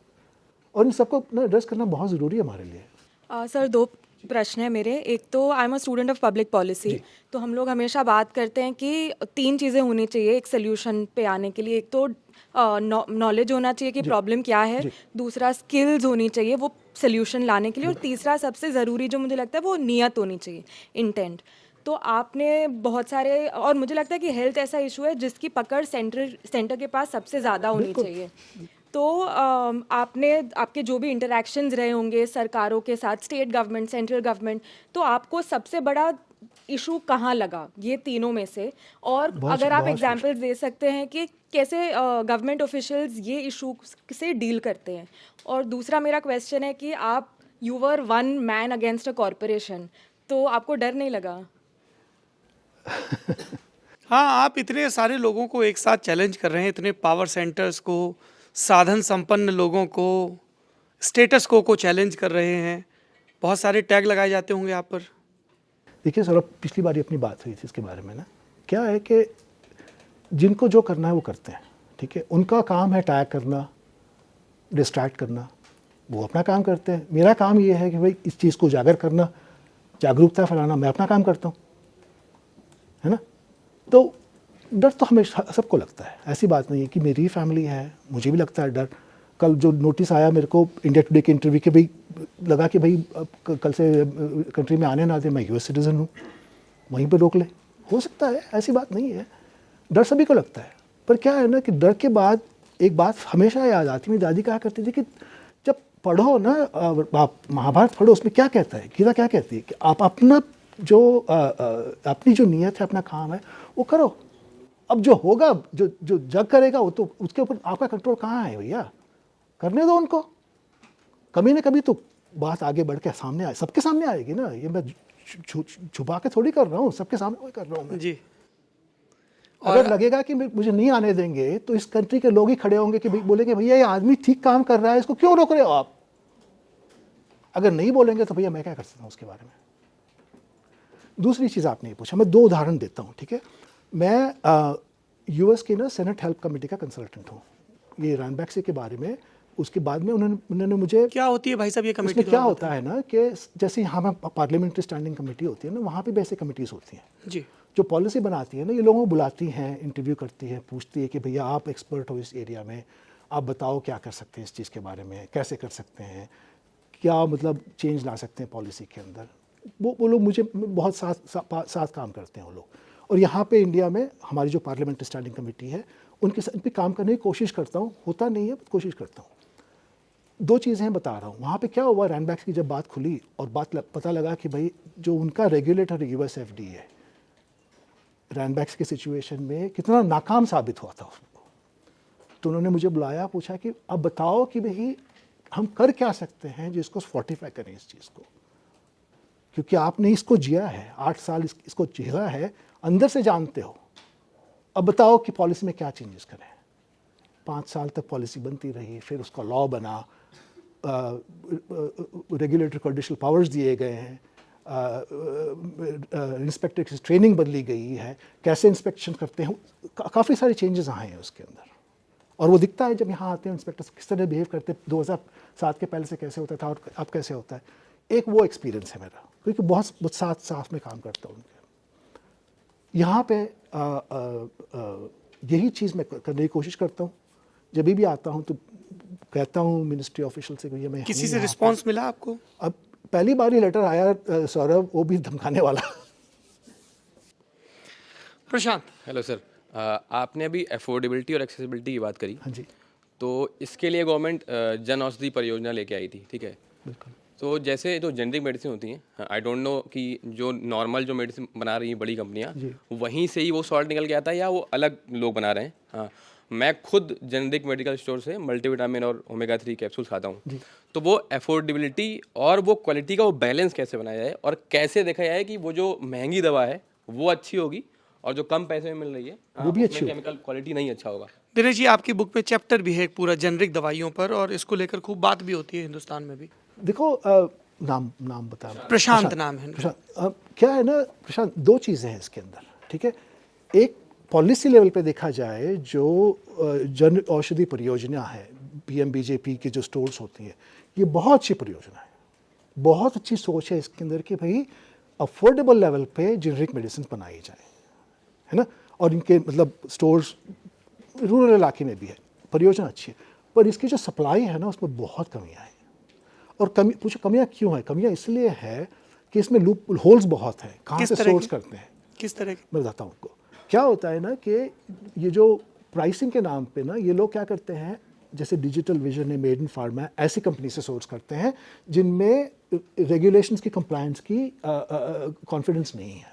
और इन सबको ना एड्रेस करना बहुत ज़रूरी है हमारे लिए। सर 2 प्रश्न है मेरे। एक तो I am a student of public policy, तो हम लोग हमेशा बात करते हैं कि 3 चीज़ें होनी चाहिए एक सोल्यूशन पे आने के लिए। एक तो नॉलेज होना चाहिए कि प्रॉब्लम क्या है, दूसरा स्किल्स होनी चाहिए वो सोल्यूशन लाने के लिए, और तीसरा सबसे ज़रूरी जो मुझे लगता है वो नियत होनी चाहिए, इंटेंट। तो आपने बहुत सारे, और मुझे लगता है कि हेल्थ ऐसा इशू है जिसकी पकड़ सेंटर के पास सबसे ज़्यादा होनी चाहिए। तो आपने आपके जो भी इंटरेक्शंस रहे होंगे सरकारों के साथ, स्टेट गवर्नमेंट, सेंट्रल गवर्नमेंट, तो आपको सबसे बड़ा इशू कहाँ लगा ये तीनों में से? और अगर आप एग्जांपल्स दे सकते हैं कि कैसे गवर्नमेंट ऑफिशियल्स ये इशू से डील करते हैं। और दूसरा मेरा क्वेश्चन है कि आप you were 1 man against a corporation, तो आपको डर नहीं लगा? हाँ, आप इतने सारे लोगों को एक साथ चैलेंज कर रहे हैं, इतने पावर सेंटर्स को, साधन संपन्न लोगों को, स्टेटस को चैलेंज कर रहे हैं। बहुत सारे टैग लगाए जाते होंगे आप पर। देखिए सर, पिछली बार अपनी बात हुई थी इसके बारे में ना, क्या है कि जिनको जो करना है वो करते हैं, ठीक है। उनका काम है टैग करना, डिस्ट्रैक्ट करना, वो अपना काम करते हैं। मेरा काम ये है कि भाई इस चीज़ को उजागर करना, जागरूकता फैलाना, मैं अपना काम करता हूँ, है ना। तो डर तो हमेशा सबको लगता है, ऐसी बात नहीं है कि मेरी फैमिली है, मुझे भी लगता है डर। कल जो नोटिस आया मेरे को इंडिया टुडे के इंटरव्यू के, भाई लगा कि भाई कल से कंट्री में आने ना दे, मैं यूएस सिटीज़न हूँ, वहीं पर रोक ले, हो सकता है, ऐसी बात नहीं है। डर सभी को लगता है, पर क्या है ना कि डर के बाद एक बात हमेशा याद आती, मेरी दादी कहा करती थी कि जब पढ़ो ना, आप महाभारत पढ़ो, उसमें क्या कहता है, गीता क्या कहती है कि आप अपना जो अपनी जो नीयत है, अपना काम है वो करो। अब जो होगा, जो जग करेगा, वो तो उसके ऊपर आपका कंट्रोल कहाँ है भैया, करने दो उनको। कभी ना कभी तो बात आगे बढ़ के सामने आए, सबके सामने आएगी ना। ये मैं छुपा के थोड़ी कर रहा हूँ, सबके सामने कर रहा हूँ मैं जी। अगर लगेगा कि मुझे नहीं आने देंगे तो इस कंट्री के लोग ही खड़े होंगे कि बोलेंगे भैया ये आदमी ठीक काम कर रहा है, इसको क्यों रोक रहे हो आप। अगर नहीं बोलेंगे तो भैया मैं क्या कर सकता हूँ उसके बारे में। दूसरी चीज़ आपने ये पूछा, मैं 2 उदाहरण देता हूँ, ठीक है। मैं यूएस की ना सेनेट हेल्प कमेटी का कंसल्टेंट हूँ, ये रैनबैक्सी के बारे में। उसके बाद में उन्होंने मुझे, क्या होती है भाई साहब ये कमेटी? उसमें क्या होता है ना कि जैसे यहाँ में पार्लियामेंट्री स्टैंडिंग कमेटी होती है ना, वहाँ पे भी ऐसी कमेटीज़ होती हैं जी, जो पॉलिसी बनाती है ना। ये लोगों को बुलाती हैं, इंटरव्यू करती है, पूछती है कि भैया आप एक्सपर्ट हो इस एरिया में, आप बताओ क्या कर सकते हैं इस चीज़ के बारे में, कैसे कर सकते हैं, क्या मतलब चेंज ला सकते हैं पॉलिसी के अंदर। वो लोग मुझे बहुत साथ काम करते हैं वो लोग। और यहाँ पे इंडिया में हमारी जो पार्लियामेंट्री स्टैंडिंग कमेटी है, उनके साथ भी काम करने की कोशिश करता हूँ, होता नहीं है, कोशिश करता हूँ। दो चीज़ें बता रहा हूँ। वहाँ पे क्या हुआ, रैनबैक्स की जब बात खुली और पता लगा कि भाई जो उनका रेगुलेटर यूएस एफडी है, रैनबैक्स के सिचुएशन में कितना नाकाम साबित हुआ था उसको। तो उन्होंने मुझे बुलाया, पूछा कि अब बताओ कि भाई हम कर क्या सकते हैं जिसको फोर्टिफाई करें इस चीज़ को, क्योंकि आपने इसको जिया है, 8 साल इसको जिया है, अंदर से जानते हो। अब बताओ कि पॉलिसी में क्या चेंजेस करें। 5 साल तक पॉलिसी बनती रही, फिर उसका लॉ बना, रेगुलेटरी को एडिशनल पावर्स दिए गए हैं, इंस्पेक्टर की ट्रेनिंग बदली गई है, कैसे इंस्पेक्शन करते हैं, काफ़ी सारे चेंजेस आए हैं उसके अंदर। और वो दिखता है जब यहाँ आते हैं इंस्पेक्टर किस तरह बिहेव करते हैं, 2007 के पहले से कैसे होता था और अब कैसे होता है। एक वो एक्सपीरियंस है मेरा, क्योंकि बहुत साथ में काम करता हूँ उनके। यहाँ पे यही चीज़ मैं करने की कोशिश करता हूँ। जब भी आता हूँ तो कहता हूँ मिनिस्ट्री ऑफिशियल से, भैया मैं किसी से रिस्पांस मिला आपको? अब पहली बार ही लेटर आया सौरभ, वो भी धमकाने वाला। प्रशांत, हेलो सर, आपने अभी अफोर्डेबिलिटी और एक्सेसिबिलिटी की बात करी। हाँ जी, तो इसके लिए गवर्नमेंट जन औषधि परियोजना लेके आई थी, ठीक है। बिल्कुल। तो जैसे जो जेनरिक मेडिसिन होती हैं, आई डोंट नो कि जो नॉर्मल जो मेडिसिन बना रही हैं बड़ी कंपनियां, वहीं से ही वो सॉल्ट निकल के आता है या वो अलग लोग बना रहे हैं। हाँ, मैं खुद जेनरिक मेडिकल स्टोर से मल्टीविटामिन और ओमेगा 3 कैप्सूल खाता हूँ। तो वो अफोर्डेबिलिटी और वो क्वालिटी का वो बैलेंस कैसे बनाया जाए और कैसे देखा जाए कि वो जो महंगी दवा है वो अच्छी होगी और जो कम पैसे में मिल रही है वो भी अच्छी केमिकल क्वालिटी नहीं अच्छा होगा। दिनेश जी, आपकी बुक में चैप्टर भी है एक पूरा जेनरिक दवाइयों पर, और इसको लेकर खूब बात भी होती है हिंदुस्तान में भी। देखो नाम बता। प्रशांत नाम है इनका। प्रशांत, क्या है ना प्रशांत, दो चीज़ें हैं इसके अंदर, ठीक है। एक पॉलिसी लेवल पे देखा जाए, जो जन औषधि परियोजना है, पीएमबीजेपी की जो स्टोर्स होती है, ये बहुत अच्छी परियोजना है, बहुत अच्छी सोच है इसके अंदर कि भाई अफोर्डेबल लेवल पे जेनरिक मेडिसिन बनाई जाए, है ना। और इनके मतलब स्टोर्स रूरल इलाके में भी है, परियोजना अच्छी है, पर इसकी जो सप्लाई है ना उसमें बहुत कमियाँ हैं। और पूछो कमियाँ क्यों है? कमियाँ इसलिए है कि इसमें लूप होल्स बहुत हैं। कहाँ से सोर्स करते हैं, किस तरह की? मैं बताता हूँ आपको। क्या होता है ना कि ये जो प्राइसिंग के नाम पे ना ये लोग क्या करते हैं, जैसे डिजिटल विजन है, मेड इन फार्मा, ऐसी कंपनी से सोर्स करते हैं जिनमें रेगुलेशंस की कंप्लायंस की कॉन्फिडेंस नहीं है,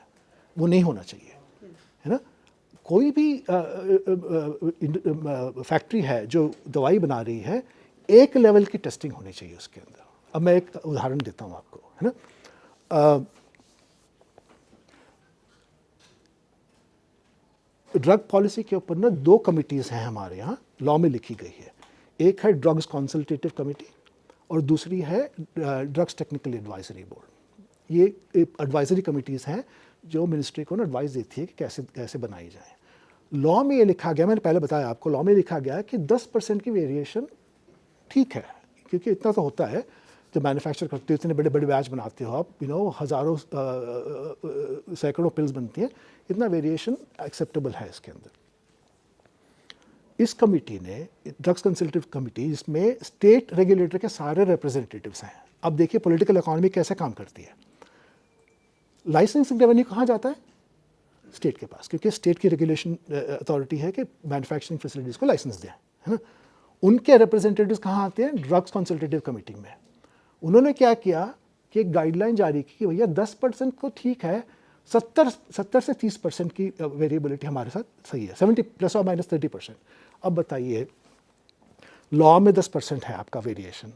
वो नहीं होना चाहिए, है ना। कोई भी फैक्ट्री है जो दवाई बना रही है, एक लेवल की टेस्टिंग होनी चाहिए उसके अंदर। अब मैं एक उदाहरण देता हूँ आपको, है ना। ड्रग पॉलिसी के ऊपर ना 2 कमिटीज़ हैं हमारे यहाँ, लॉ में लिखी गई है। एक है ड्रग्स कंसल्टेटिव कमेटी और दूसरी है ड्रग्स टेक्निकल एडवाइजरी बोर्ड। ये एडवाइजरी कमिटीज़ हैं जो मिनिस्ट्री को ना एडवाइस देती है कि कैसे बनाई जाए। लॉ में ये लिखा गया, मैंने पहले बताया आपको, लॉ में लिखा गया है कि 10% की वेरिएशन ठीक है, क्योंकि इतना तो होता है जब मैन्युफैक्चर करते हो, इतने बड़े बड़े बैच बनाते हो आप, हज़ारों सैकड़ों पिल्स बनती हैं, इतना वेरिएशन एक्सेप्टेबल है इसके अंदर। इस कमिटी ने, ड्रग्स कंसल्टेटिव कमिटी, इसमें स्टेट रेगुलेटर के सारे रिप्रेजेंटेटिव्स हैं। अब देखिए पॉलिटिकल इकोनॉमी कैसे काम करती है। लाइसेंसिंग रेवेन्यू कहाँ जाता है? स्टेट के पास, क्योंकि स्टेट की रेगुलेशन अथॉरिटी है कि मैन्युफैक्चरिंग फैसिलिटीज़ को लाइसेंस दें, है ना। उनके रिप्रेजेंटेटिव्स कहाँ आते हैं? ड्रग्स कंसल्टेटिव कमेटी में। उन्होंने क्या किया कि एक गाइडलाइन जारी की कि भैया 10% को ठीक है, 70 से 30% की वेरिएबिलिटी हमारे साथ सही है, 70 प्लस और माइनस 30%। अब बताइए, लॉ में 10% है आपका वेरिएशन,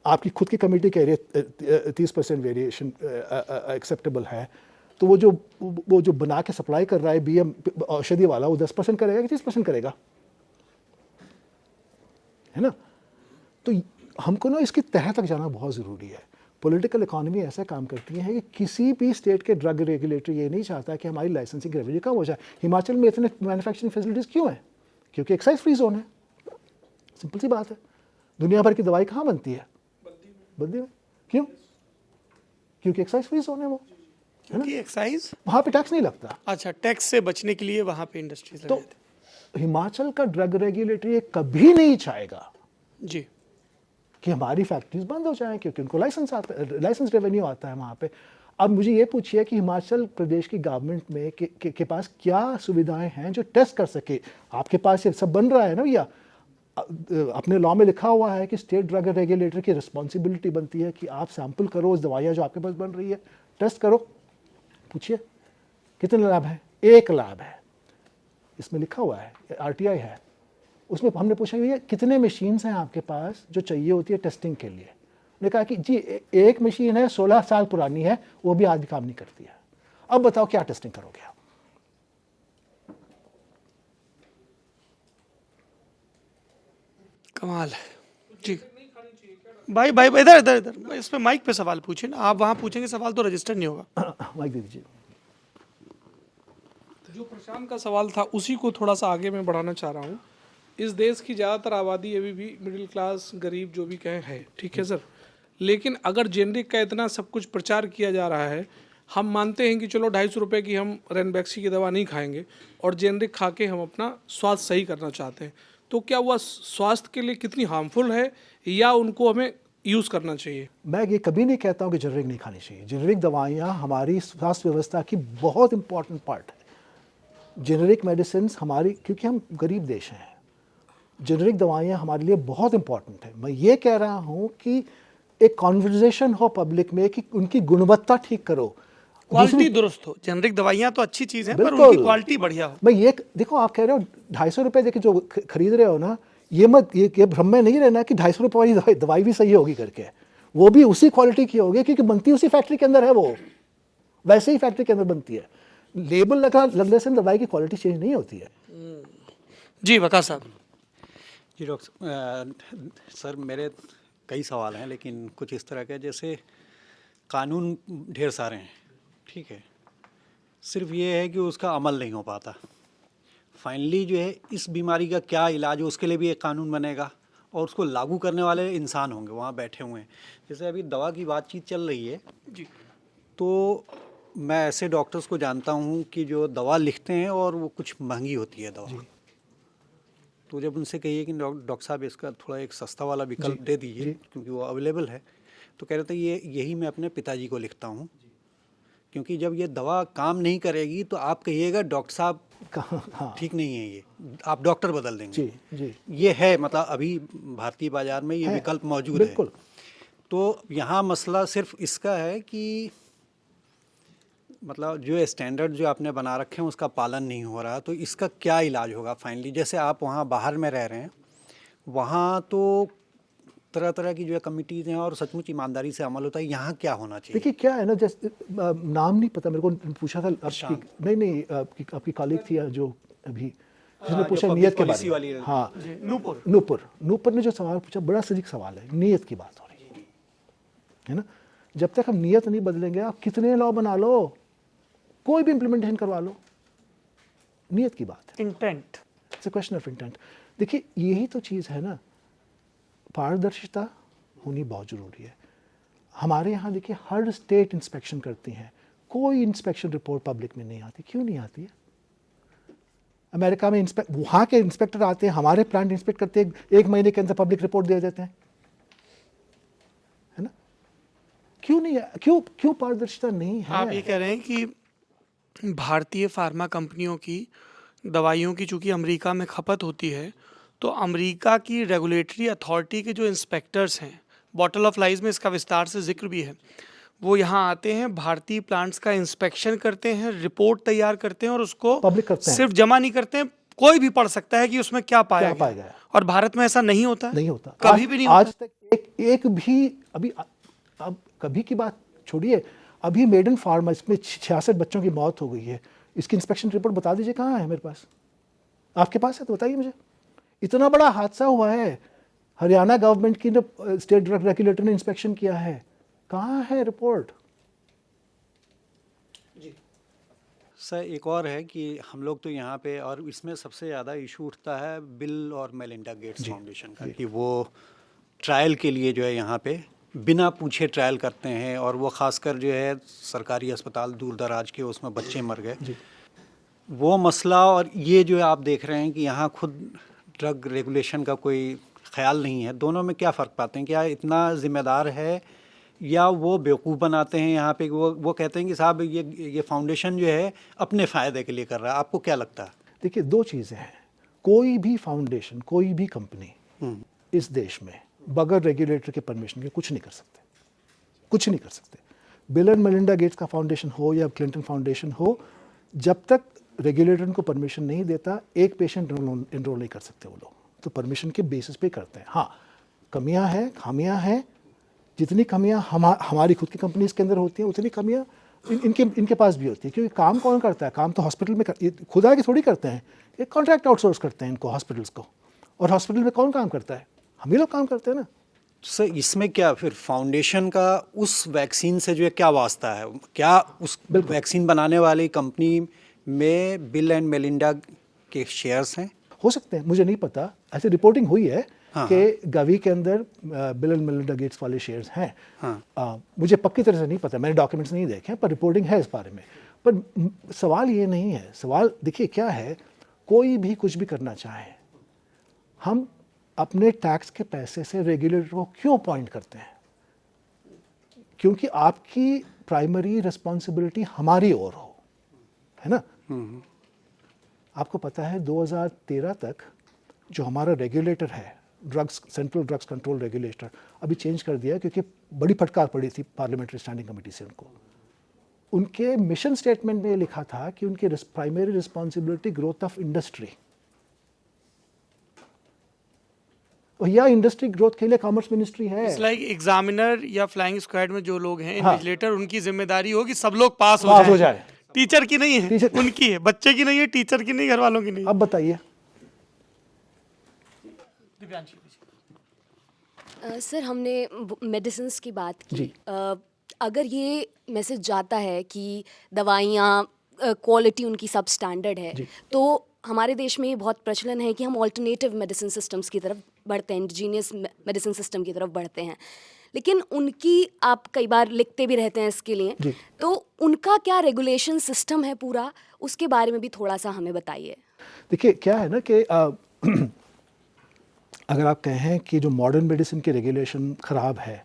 आपकी खुद की कमेटी कह रही है 30% वेरिएशन एक्सेप्टेबल है, तो वो जो बना के सप्लाई कर रहा है बीएम औषधि वाला, वो 10% करेगा कि 30% करेगा, है ना। तो हमको ना इसकी तह तक जाना बहुत ज़रूरी है। पॉलिटिकल इकोनॉमी ऐसा काम करती है कि किसी भी स्टेट के ड्रग रेगुलेटर ये नहीं चाहता कि हमारी लाइसेंसिंग रेवेन्यू कम हो जाए। हिमाचल में इतने मैन्युफैक्चरिंग फैसिलिटीज़ क्यों हैं? क्योंकि एक्साइज फ्री जोन है, सिंपल सी बात है। दुनिया भर की दवाई कहाँ बनती है? बद्दी में। क्यों? क्योंकि एक्साइज फ्री जोन है वो, क्योंकि एक्साइज वहाँ पे टैक्स नहीं लगता। अच्छा, टैक्स से बचने के लिए वहाँ पे इंडस्ट्रीज तो हिमाचल का ड्रग रेगुलेटर ये कभी नहीं चाहेगा जी कि हमारी फैक्ट्रीज बंद हो जाएं, क्योंकि उनको लाइसेंस रेवेन्यू आता है वहाँ पे। अब मुझे ये पूछिए कि हिमाचल प्रदेश की गवर्नमेंट में के पास क्या सुविधाएं हैं जो टेस्ट कर सके? आपके पास ये सब बन रहा है ना भैया, अपने लॉ में लिखा हुआ है कि स्टेट ड्रग रेगुलेटर की रिस्पॉन्सिबिलिटी बनती है कि आप सैंपल करो उस दवाइयाँ जो आपके पास बन रही है, टेस्ट करो, पूछिए कितने लैब है, एक लैब है, इसमें लिखा हुआ है, RTI है, उसमें हमने पूछा ये कितने मशीन्स हैं आपके पास जो चाहिए होती है टेस्टिंग के लिए। उन्होंने कहा कि जी एक मशीन है 16 साल पुरानी है, वो भी आज काम नहीं करती है, अब बताओ क्या टेस्टिंग करोगे आप। कमाल है जी। भाई भाई इधर इधर इधर इस पे माइक पे सवाल पूछे ना, आप वहाँ पूछेंगे सवाल तो रजिस्टर नहीं होगा। माइक दे दीजिए। जो प्रशांत का सवाल था उसी को थोड़ा सा आगे मैं बढ़ाना चाह रहा हूँ। इस देश की ज़्यादातर आबादी अभी भी मिडिल क्लास, गरीब जो भी कहें है, ठीक है सर, लेकिन अगर जेनरिक का इतना सब कुछ प्रचार किया जा रहा है, हम मानते हैं कि चलो 250 रुपये की हम रेनबैक्सी की दवा नहीं खाएंगे और जेनरिक खा के हम अपना स्वास्थ्य सही करना चाहते हैं, तो क्या वह स्वास्थ्य के लिए कितनी हार्मफुल है या उनको हमें यूज़ करना चाहिए? मैं ये कभी नहीं कहता हूँ कि जेनरिक नहीं खानी चाहिए। जेनरिक दवाइयाँ हमारी स्वास्थ्य व्यवस्था की बहुत इंपॉर्टेंट पार्ट है। जेनरिक मेडिसिन हमारी, क्योंकि हम गरीब देश हैं, जेनरिक दवाइयाँ हमारे लिए बहुत इंपॉर्टेंट है। मैं ये कह रहा हूँ कि एक कॉन्वर्जेशन हो पब्लिक में कि उनकी गुणवत्ता ठीक करो, क्वालिटी दुरुस्त हो। जेनरिक दवाइयाँ तो अच्छी चीज़ है पर बिल्कुल। उनकी क्वालिटी बढ़िया हो। मैं ये देखो, आप कह रहे हो 250 रुपये देके जो खरीद रहे हो ना, ये मत ये भ्रम में नहीं रहना कि 250 रुपये वाली दवाई भी सही होगी करके, वो भी उसी क्वालिटी की होगी क्योंकि बनती उसी फैक्ट्री के अंदर है, वो वैसे ही फैक्ट्री के अंदर बनती है। लेबल लगने से दवाई की क्वालिटी चेंज नहीं होती है। जी वकार साहब। जी डॉक्टर सर, मेरे कई सवाल हैं लेकिन कुछ इस तरह के, जैसे कानून ढेर सारे हैं, ठीक है, सिर्फ ये है कि उसका अमल नहीं हो पाता। फाइनली जो है इस बीमारी का क्या इलाज हो, उसके लिए भी एक कानून बनेगा और उसको लागू करने वाले इंसान होंगे वहाँ बैठे हुए हैं। जैसे अभी दवा की बातचीत चल रही है जी, तो मैं ऐसे डॉक्टर्स को जानता हूँ कि जो दवा लिखते हैं और वो कुछ महंगी होती है दवा, तो जब उनसे कहिए कि डॉक्टर साहब इसका थोड़ा एक सस्ता वाला विकल्प दे दीजिए क्योंकि वो अवेलेबल है, तो कह रहे थे यही मैं अपने पिताजी को लिखता हूँ, क्योंकि जब ये दवा काम नहीं करेगी तो आप कहिएगा डॉक्टर साहब हाँ, ठीक नहीं है, ये आप डॉक्टर बदल देंगे। जी जी, ये है, मतलब अभी भारतीय बाजार में ये विकल्प मौजूद है। बिल्कुल। तो यहाँ मसला सिर्फ इसका है कि मतलब जो स्टैंडर्ड जो आपने बना रखे हैं उसका पालन नहीं हो रहा, तो इसका क्या इलाज होगा फाइनली? जैसे आप वहाँ बाहर में रह रहे हैं, वहाँ तो तरह तरह की जो है कमिटीज़ हैं और सचमुच ईमानदारी से अमल होता है, यहाँ क्या होना चाहिए? देखिए क्या है ना, जैसे नाम नहीं पता मेरे को, पूछा था नहीं आपकी कॉलीग थी जो अभी जिसने पूछा नियत के बारे में। हाँ, नूपुर ने जो सवाल पूछा बड़ा सटीक सवाल है। नियत की बात हो रही है ना, जब तक हम नियत नहीं बदलेंगे, आप कितने लॉ बना लो, कोई भी इम्प्लीमेंटेशन करवा लो, नियत की बात है, intent, it's a question of intent. देखिए यही तो चीज़ है ना, पारदर्शिता होनी बहुत ज़रूरी है। हमारे यहाँ देखिए हर स्टेट इंस्पेक्शन करती हैं, कोई इंस्पेक्शन रिपोर्ट पब्लिक में नहीं आती। क्यों नहीं आती है? अमेरिका में वहाँ के इंस्पेक्टर आते हैं, हमारे प्लांट इंस्पेक्ट करते हैं, एक महीने के अंदर पब्लिक रिपोर्ट दे देते हैं, है ना? क्यों नहीं है? क्यों पारदर्शिता नहीं है? आप ये कह रहे हैं कि भारतीय फार्मा कंपनियों की दवाइयों की चूंकि अमेरिका में खपत होती है, तो अमेरिका की रेगुलेटरी अथॉरिटी के जो इंस्पेक्टर्स हैं, बॉटल ऑफ लाइज में इसका विस्तार से जिक्र भी है, वो यहाँ आते हैं, भारतीय प्लांट्स का इंस्पेक्शन करते हैं, रिपोर्ट तैयार करते हैं और उसको पब्लिक करते हैं। सिर्फ जमा नहीं करते हैं, कोई भी पढ़ सकता है कि उसमें क्या पाया गया। और भारत में ऐसा नहीं होता है, नहीं होता, कभी भी नहीं आज होता। तक एक भी अभी, अब कभी की बात छोड़िए, अभी मेडन फार्मा इसमें 66 बच्चों की मौत हो गई है, इसकी इंस्पेक्शन रिपोर्ट बता दीजिए कहाँ है मेरे पास? आपके पास है तो बताइए मुझे। इतना बड़ा हादसा हुआ है, हरियाणा गवर्नमेंट की स्टेट ड्रग रेगुलेटर ने इंस्पेक्शन किया है, कहाँ है रिपोर्ट? सर एक और है कि हम लोग तो यहाँ पे, और इसमें सबसे ज़्यादा इशू उठता है बिल और मेलिंडा गेट्स फाउंडेशन का, कि वो ट्रायल के लिए जो है यहाँ पे बिना पूछे ट्रायल करते हैं, और वो खासकर जो है सरकारी अस्पताल दूर दराज के उसमें बच्चे मर गए, वो मसला। और ये जो है आप देख रहे हैं कि यहाँ खुद ड्रग रेगुलेशन का कोई ख्याल नहीं है। दोनों में क्या फ़र्क पाते हैं? क्या इतना ज़िम्मेदार है या वो बेवकूफ़ बनाते हैं यहाँ पे? वो कहते हैं कि साहब ये फाउंडेशन जो है अपने फ़ायदे के लिए कर रहा है। आपको क्या लगता है? देखिए दो चीज़ें हैं, कोई भी फाउंडेशन, कोई भी कंपनी इस देश में बगैर रेगुलेटर के परमिशन के कुछ नहीं कर सकते, कुछ नहीं कर सकते। बिल एंड मेलिंडा गेट्स का फाउंडेशन हो या क्लिंटन फाउंडेशन हो, जब तक रेगुलेटर उनको परमिशन नहीं देता एक पेशेंट इनरोल नहीं कर सकते वो लोग। तो परमिशन के बेसिस पे करते हैं। हाँ, कमियां हैं, खामियां हैं। जितनी कमियां हमारी खुद की कंपनीज के अंदर होती हैं उतनी कमियां इनके पास भी होती है। क्योंकि काम कौन करता है? काम तो हॉस्पिटल में खुद आके थोड़ी करते हैं, एक कॉन्ट्रैक्ट आउटसोर्स करते हैं इनको, हॉस्पिटल्स को। और हॉस्पिटल में कौन काम करता है? हम ही लोग काम करते हैं ना। सर इसमें क्या फिर फाउंडेशन का उस वैक्सीन से जो है क्या वास्ता है? क्या उस वैक्सीन बनाने वाली कंपनी में बिल एंड मेलिंडा के शेयर्स हैं? हो सकते हैं, मुझे नहीं पता। ऐसे रिपोर्टिंग हुई है कि गावी के अंदर बिल एंड मेलिंडा गेट्स वाले शेयर्स हैं। मुझे पक्की तरह से नहीं पता, मैंने डॉक्यूमेंट्स नहीं देखे, पर रिपोर्टिंग है इस बारे में। पर सवाल ये नहीं है। सवाल देखिए क्या है, कोई भी कुछ भी करना चाहे, हम अपने टैक्स के पैसे से रेगुलेटर को क्यों अपॉइंट करते हैं? क्योंकि आपकी प्राइमरी रिस्पॉन्सिबिलिटी हमारी ओर हो, है ना। आपको पता है 2013 तक जो हमारा रेगुलेटर है, drugs, central drugs control regulator, अभी चेंज कर दिया क्योंकि बड़ी फटकार पड़ी थी पार्लियामेंट्री स्टैंडिंग कमेटी से उनको। उनके मिशन स्टेटमेंट में ये लिखा था कि उनकी primary responsibility growth of industry, या इंडस्ट्री ग्रोथ के लिए कॉमर्स मिनिस्ट्री है। इट्स लाइक एग्जामिनर या फ्लाइंग स्क्वाड में जो लोग हैं इन्विजिलेटर, उनकी जिम्मेदारी हो कि सब लोग पास हो जाए। टीचर की नहीं है, उनकी है। बच्चे की नहीं है, टीचर की नहीं, घर वालों की नहीं। अब बताइए। सर हमने मेडिसिन की बात की। अगर ये मैसेज जाता है कि दवाइयाँ क्वालिटी उनकी सब स्टैंडर्ड है, तो हमारे देश में ये बहुत प्रचलन है कि हम ऑल्टरनेटिव मेडिसिन सिस्टम्स की तरफ बढ़ते हैं, इंडिजीनियस मेडिसिन सिस्टम की तरफ बढ़ते हैं। लेकिन उनकी, आप कई बार लिखते भी रहते हैं इसके लिए, तो उनका क्या रेगुलेशन सिस्टम है पूरा, उसके बारे में भी थोड़ा सा हमें बताइए। देखिए क्या है ना कि अगर आप कहें कि जो मॉडर्न मेडिसिन की रेगुलेशन ख़राब है,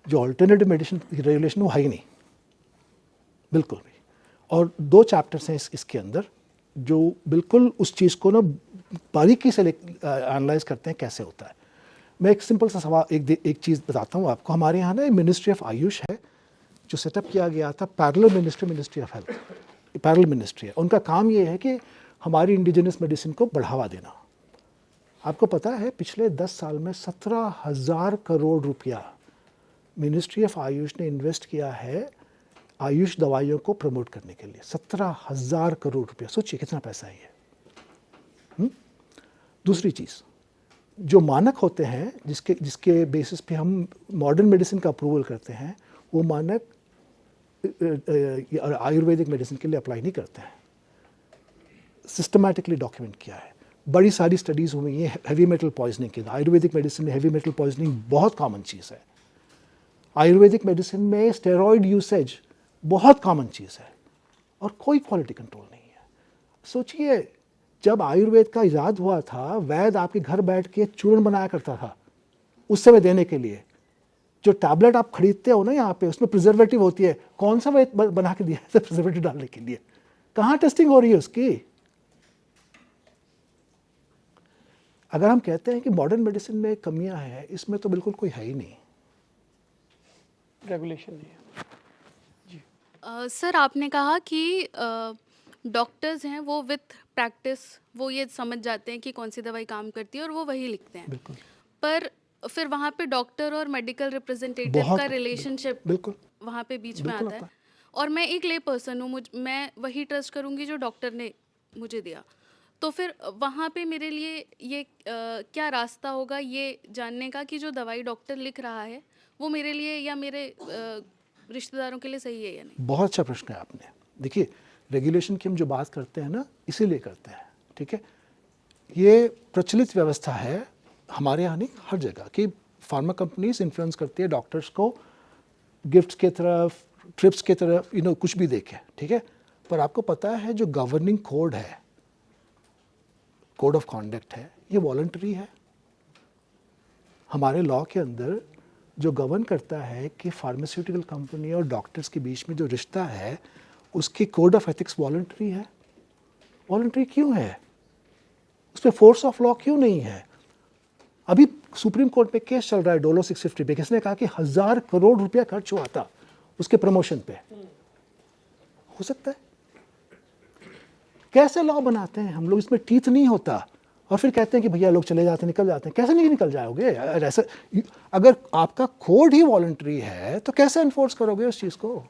जो अल्टरनेटिव मेडिसिन की रेगुलेशन वो है ही नहीं, बिल्कुल भी। और 2 चैप्टर्स हैं इसके अंदर जो बिल्कुल उस चीज़ को ना बारीकी से एनालाइज करते हैं कैसे होता है। मैं एक सिंपल सा सवाल, एक चीज़ बताता हूँ आपको। हमारे यहाँ ना मिनिस्ट्री ऑफ आयुष है जो सेटअप किया गया था, parallel ministry of health, parallel ministry है। उनका काम ये है कि हमारी इंडिजिनस मेडिसिन को बढ़ावा देना। आपको पता है पिछले 10 साल में 17,000 करोड़ रुपया मिनिस्ट्री ऑफ आयुष ने इन्वेस्ट किया है आयुष दवाइयों को प्रमोट करने के लिए। 17,000 करोड़ रुपया, सोचिए कितना पैसा है ये। दूसरी चीज़, जो मानक होते हैं जिसके बेसिस पे हम मॉडर्न मेडिसिन का अप्रूवल करते हैं, वो मानक आयुर्वेदिक मेडिसिन के लिए अप्लाई नहीं करते हैं। सिस्टमैटिकली डॉक्यूमेंट किया है, बड़ी सारी स्टडीज़ हुई हैं हैवी मेटल पॉइजनिंग के। आयुर्वेदिक मेडिसिन में हैवी मेटल पॉइजनिंग बहुत कॉमन चीज़ है। आयुर्वेदिक मेडिसिन में स्टेरॉयड यूसेज बहुत कॉमन चीज़ है और कोई क्वालिटी कंट्रोल नहीं है। सोचिए जब आयुर्वेद का इजाद हुआ था, वैद्य आपके घर बैठ के चूर्ण बनाया करता था उस समय देने के लिए। जो टैबलेट आप खरीदते हो ना यहाँ पे, उसमें प्रिजर्वेटिव होती है। कौन सा वैद्य बना के दिया है प्रिजर्वेटिव डालने के लिए? कहाँ टेस्टिंग हो रही है उसकी? अगर हम कहते हैं कि मॉडर्न मेडिसिन में कमियां हैं, इसमें तो बिल्कुल कोई है ही नहीं, रेगुलेशन नहीं है। सर आपने कहा कि डॉक्टर्स हैं वो विथ प्रैक्टिस वो ये समझ जाते हैं कि कौन सी दवाई काम करती है और वो वही लिखते हैं। बिल्कुल। पर फिर वहाँ पे डॉक्टर और मेडिकल रिप्रेजेंटेटिव का रिलेशनशिप बिल्कुल वहाँ पे बीच में आता है। और मैं एक ले पर्सन हूँ, मैं वही ट्रस्ट करूँगी जो डॉक्टर ने मुझे दिया। तो फिर वहाँ पे मेरे लिए ये क्या रास्ता होगा ये जानने का कि जो दवाई डॉक्टर लिख रहा है वो मेरे लिए या मेरे रिश्तेदारों के लिए सही है या नहीं? बहुत अच्छा प्रश्न है आपने। देखिए रेगुलेशन की हम जो बात करते हैं ना, इसीलिए करते हैं, ठीक है। ये प्रचलित व्यवस्था है हमारे यहाँ नहीं, हर जगह कि फार्मा कंपनीज इन्फ्लुएंस करती है डॉक्टर्स को गिफ्ट्स के तरफ, ट्रिप्स के तरफ, कुछ भी देखे, ठीक है। पर आपको पता है जो गवर्निंग कोड है, कोड ऑफ कॉन्डक्ट है, ये वॉलंटरी है। हमारे लॉ के अंदर जो गवर्न करता है कि फार्मास्यूटिकल कंपनी और डॉक्टर्स के बीच में जो रिश्ता है उसकी कोड ऑफ एथिक्स वॉलंटरी है। वॉलंटरी क्यों है? उस पर फोर्स ऑफ लॉ क्यों नहीं है? अभी सुप्रीम कोर्ट में केस चल रहा है डोलो 650 पे, किसने कहा कि 1000 करोड़ रुपया खर्च हुआ था उसके प्रमोशन पे। हो सकता है? कैसे लॉ बनाते हैं हम लोग, इसमें टीथ नहीं होता, और फिर कहते हैं कि भैया लोग चले जाते हैं, निकल जाते हैं। कैसे नहीं निकल जाओगे यार? ऐसे अगर आपका कोड ही वॉलंटरी है तो कैसे एनफोर्स करोगे उस चीज को?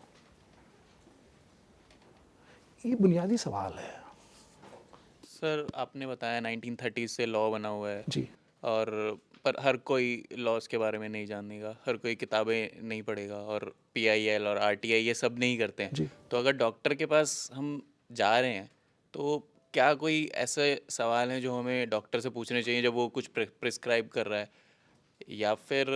ये बुनियादी सवाल है। सर आपने बताया 1930 से लॉ बना हुआ है जी। और पर हर कोई लॉज के बारे में नहीं जानेगा, हर कोई किताबें नहीं पढ़ेगा और PIL और RTI ये सब नहीं करते हैं। जी। तो अगर डॉक्टर के पास हम जा रहे हैं तो क्या कोई ऐसे सवाल हैं जो हमें डॉक्टर से पूछने चाहिए जब वो कुछ प्रिस्क्राइब कर रहा है, या फिर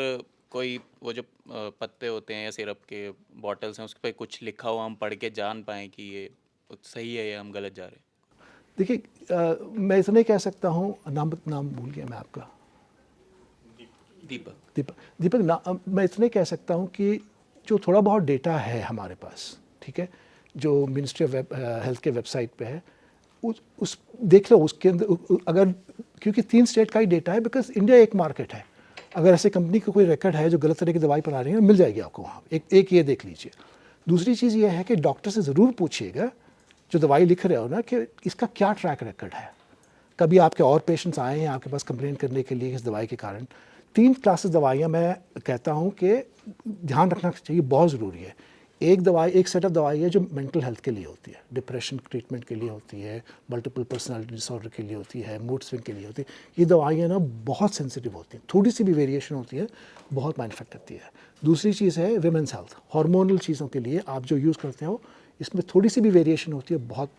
कोई वो जो पत्ते होते हैं या सिरप के बॉटल्स हैं उस पर कुछ लिखा हुआ हम पढ़ के जान पाएँ कि ये सही है या हम गलत जा रहे हैं? देखिए मैं इतना ही कह सकता हूँ, नाम भूल गया मैं आपका। दीपक मैं इतना ही कह सकता हूँ कि जो थोड़ा बहुत डेटा है हमारे पास, ठीक है, जो मिनिस्ट्री ऑफ हेल्थ के वेबसाइट पे है, उस देख लो उसके अंदर, अगर क्योंकि 3 स्टेट का ही डेटा है, बिकॉज इंडिया एक मार्केट है। अगर ऐसे कंपनी का कोई रिकॉर्ड है जो गलत तरह की दवाई बना रही है, मिल जाएगी आपको वहाँ। एक ये देख लीजिए। दूसरी चीज़ ये है कि डॉक्टर से ज़रूर पूछिएगा जो दवाई लिख रहे हो ना, कि इसका क्या ट्रैक रिकॉर्ड है। कभी आपके और पेशेंट्स आए हैं आपके पास कंप्लेन करने के लिए इस दवाई के कारण। 3 क्लासेस दवाइयाँ मैं कहता हूँ कि ध्यान रखना चाहिए, बहुत ज़रूरी है। एक सेट ऑफ दवाई है जो मेंटल हेल्थ के लिए होती है, डिप्रेशन ट्रीटमेंट के लिए होती है, मल्टीपल पर्सनालिटी डिसऑर्डर के लिए होती है, मूड स्विंग के लिए होती है। ये दवाइयाँ ना बहुत सेंसिटिव होती हैं, थोड़ी सी भी वेरिएशन होती है बहुत माइंड इफेक्ट करती है। दूसरी चीज़ है विमेंस हेल्थ, हार्मोनल चीज़ों के लिए आप जो यूज़ करते हो, इसमें थोड़ी सी भी वेरिएशन होती है, बहुत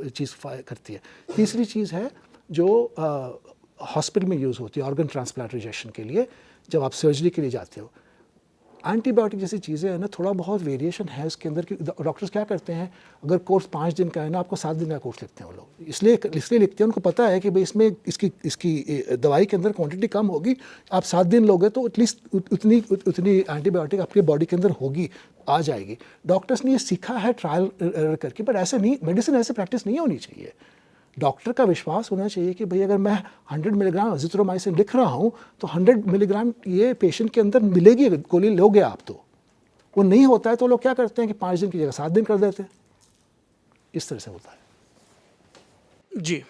चीज़ करती है। तीसरी चीज़ है जो हॉस्पिटल में यूज़ होती है ऑर्गन ट्रांसप्लांटेशन के लिए, जब आप सर्जरी के लिए जाते हो। एंटीबायोटिक जैसी चीज़ें हैं ना, थोड़ा बहुत वेरिएशन है इसके अंदर। कि डॉक्टर्स क्या करते हैं, अगर कोर्स 5 दिन का है ना, आपको 7 दिन का कोर्स लिखते हैं वो लोग। इसलिए लिखते हैं, उनको पता है कि भाई इसमें इसकी दवाई के अंदर क्वांटिटी कम होगी, आप 7 दिन लोगे तो एटलीस्ट उतनी एंटीबायोटिक आपके बॉडी के अंदर होगी, आ जाएगी। डॉक्टर्स ने ये सीखा है ट्रायल करके, बट ऐसे नहीं, मेडिसिन ऐसे प्रैक्टिस नहीं होनी चाहिए। डॉक्टर का विश्वास होना चाहिए कि भाई अगर मैं 100 मिलीग्राम अजिथ्रोमाइसिन लिख रहा हूँ तो 100 मिलीग्राम ये पेशेंट के अंदर मिलेगी, गोली लोगे आप। तो वो नहीं होता है तो लोग क्या करते हैं कि 5 दिन की जगह 7 दिन कर देते हैं। इस तरह से होता है। जी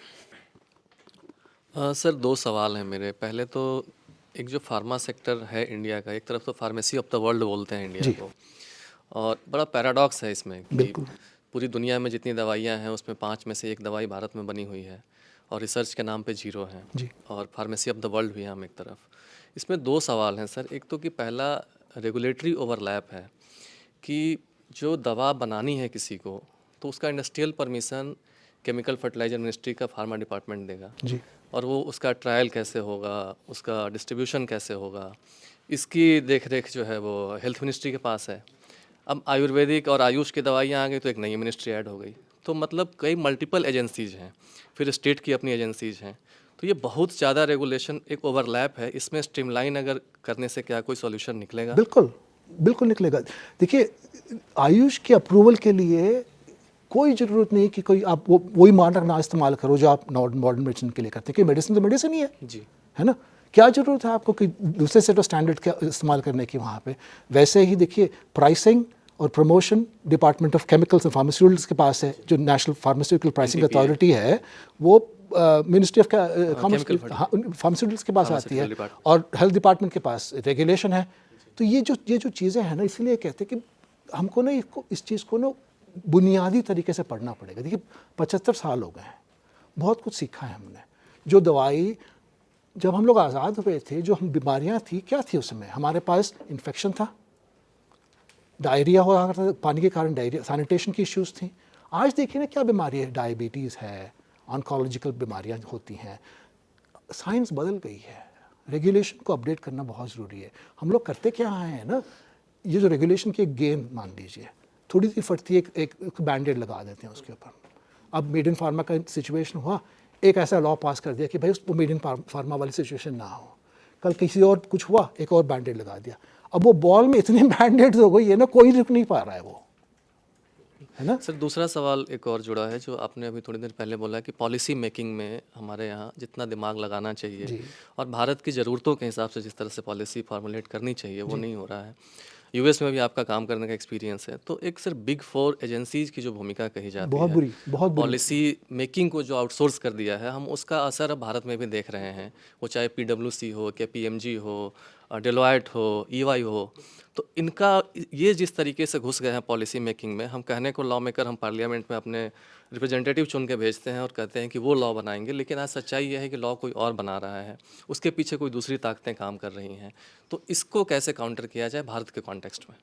सर 2 सवाल हैं मेरे। पहले तो एक जो फार्मा सेक्टर है इंडिया का, एक तरफ तो फार्मेसी ऑफ द वर्ल्ड बोलते हैं इंडिया को, और बड़ा पैराडॉक्स है इसमें कि पूरी दुनिया में जितनी दवाइयाँ हैं उसमें 5 में से 1 दवाई भारत में बनी हुई है, और रिसर्च के नाम पे 0 है, और फार्मेसी ऑफ द वर्ल्ड भी है हम एक तरफ। इसमें 2 सवाल हैं सर। एक तो कि पहला रेगुलेटरी ओवरलैप है कि जो दवा बनानी है किसी को तो उसका industrial permission chemical fertiliser ministry का फार्मा डिपार्टमेंट देगा, और वो उसका ट्रायल कैसे होगा, उसका डिस्ट्रीब्यूशन कैसे होगा, इसकी देखरेख जो है वो हेल्थ मिनिस्ट्री के पास है। अब आयुर्वेदिक और आयुष की दवाइयाँ आ गई तो एक नई मिनिस्ट्री ऐड हो गई, तो मतलब कई मल्टीपल एजेंसीज हैं, फिर स्टेट की अपनी एजेंसीज हैं। तो ये बहुत ज़्यादा रेगुलेशन, एक ओवरलैप है। इसमें स्ट्रीमलाइन अगर करने से क्या कोई सॉल्यूशन निकलेगा? बिल्कुल निकलेगा। देखिए, आयुष के अप्रूवल के लिए कोई ज़रूरत नहीं कि कोई आप वही मानक ना इस्तेमाल करो जो आप मॉडर्न मेडिसिन के लिए करते हैं, कि मेडिसिन तो मेडिसिन ही है जी, है ना। क्या ज़रूरत है आपको कि दूसरे सेट ऑफ स्टैंडर्ड का इस्तेमाल करने की वहाँ पे? वैसे ही देखिए, प्राइसिंग और promotion department of chemicals and pharmaceuticals के पास है, जो नेशनल फार्मास्यूटिकल प्राइसिंग अथॉरिटी है, वो मिनिस्ट्री ऑफ फार्मास्यूटिकल्स के पास आती है, और हेल्थ डिपार्टमेंट के पास रेगुलेशन है। तो ये जो चीज़ें हैं ना, इसलिए कहते हैं कि हमको ना इस चीज़ को ना बुनियादी तरीके से पढ़ना पड़ेगा। देखिए, 75 साल हो गए हैं, बहुत कुछ सीखा है हमने। जो दवाई, जब हम लोग आज़ाद हुए थे, जो हम बीमारियाँ थी, क्या थी उस समय? हमारे पास इन्फेक्शन था, डायरिया हो रहा था पानी के कारण, डायरिया, सैनिटेशन की इश्यूज़ थी। आज देखिए ना क्या बीमारी है, डायबिटीज़ है, ऑन्कोलॉजिकल बीमारियाँ होती हैं। साइंस बदल गई है, रेगुलेशन को अपडेट करना बहुत ज़रूरी है। हम लोग करते क्या हैं ना, ये जो रेगुलेशन की एक गेम मान लीजिए, थोड़ी सी फटती एक बैंडेड लगा देते हैं उसके ऊपर। अब मेड इन फार्मा का सिचुएशन हुआ, एक ऐसा लॉ पास कर दिया कि भाई उसको मेड इन फार्मा वाली सिचुएशन ना हो। कल किसी और कुछ हुआ, एक और बैंडेड लगा दिया। अब वो बॉल में इतने बैंडेड्स हो गई है ना, कोई रुक नहीं पा रहा है वो, है ना? सर दूसरा सवाल एक और जुड़ा है जो आपने अभी थोड़ी देर पहले बोला कि पॉलिसी मेकिंग में हमारे यहाँ जितना दिमाग लगाना चाहिए और भारत की ज़रूरतों के हिसाब से जिस तरह से पॉलिसी फार्मुलेट करनी चाहिए वो नहीं हो रहा है। यूएस में भी आपका काम करने का एक्सपीरियंस है, तो एक सिर्फ बिग फोर एजेंसीज की जो भूमिका कही जाती बहुत है, बुरी, बहुत बुरी। पॉलिसी मेकिंग को जो आउटसोर्स कर दिया है, हम उसका असर अब भारत में भी देख रहे हैं। वो चाहे पीडब्ल्यूसी हो, क्या पीएमजी हो, डेलोइट हो, ईवाई हो, तो इनका ये जिस तरीके से घुस गए हैं पॉलिसी मेकिंग में, हम कहने को लॉ मेकर हम पार्लियामेंट में अपने रिप्रेजेंटेटिव चुन के भेजते हैं और कहते हैं कि वो लॉ बनाएंगे, लेकिन आज सच्चाई ये है कि लॉ कोई और बना रहा है, उसके पीछे कोई दूसरी ताकतें काम कर रही हैं। तो इसको कैसे काउंटर किया जाए भारत के कॉन्टेक्स्ट में?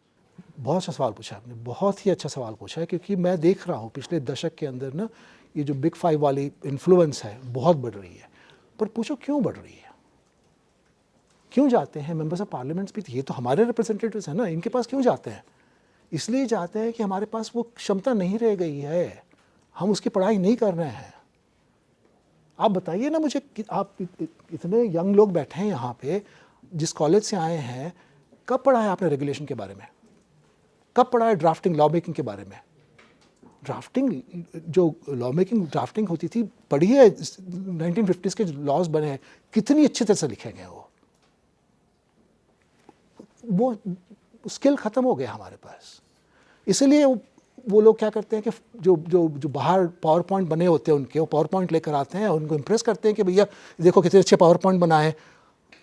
बहुत अच्छा सवाल पूछा आपने, बहुत ही अच्छा सवाल पूछा है, क्योंकि मैं देख रहा हूँ पिछले दशक के अंदर ना ये जो बिग फाइव वाली इन्फ्लुएंस है बहुत बढ़ रही है। पर पूछो क्यों बढ़ रही है, क्यों जाते हैं मेंबर्स ऑफ पार्लियामेंट्स भी, ये तो हमारे रिप्रेजेंटेटिव्स हैं ना, इनके पास क्यों जाते हैं? इसलिए जाते हैं कि हमारे पास वो क्षमता नहीं रह गई है, हम उसकी पढ़ाई नहीं कर रहे हैं। आप बताइए ना मुझे कि आप इतने यंग लोग बैठे हैं यहाँ पे, जिस कॉलेज से आए हैं, कब पढ़ा है आपने रेगुलेशन के बारे में? कब पढ़ा है ड्राफ्टिंग, लॉ मेकिंग के बारे में? ड्राफ्टिंग, जो लॉ मेकिंग ड्राफ्टिंग होती थी, पढ़ी है 1950s के लॉज बने हैं, कितनी अच्छी तरह से लिखे गए वो स्किल ख़त्म हो गया हमारे पास। इसलिए वो लोग क्या करते हैं कि जो बाहर पावर पॉइंट बने होते हैं उनके, वो पावर पॉइंट लेकर आते हैं, उनको इम्प्रेस करते हैं कि भैया देखो कितने अच्छे पावर पॉइंट बनाए।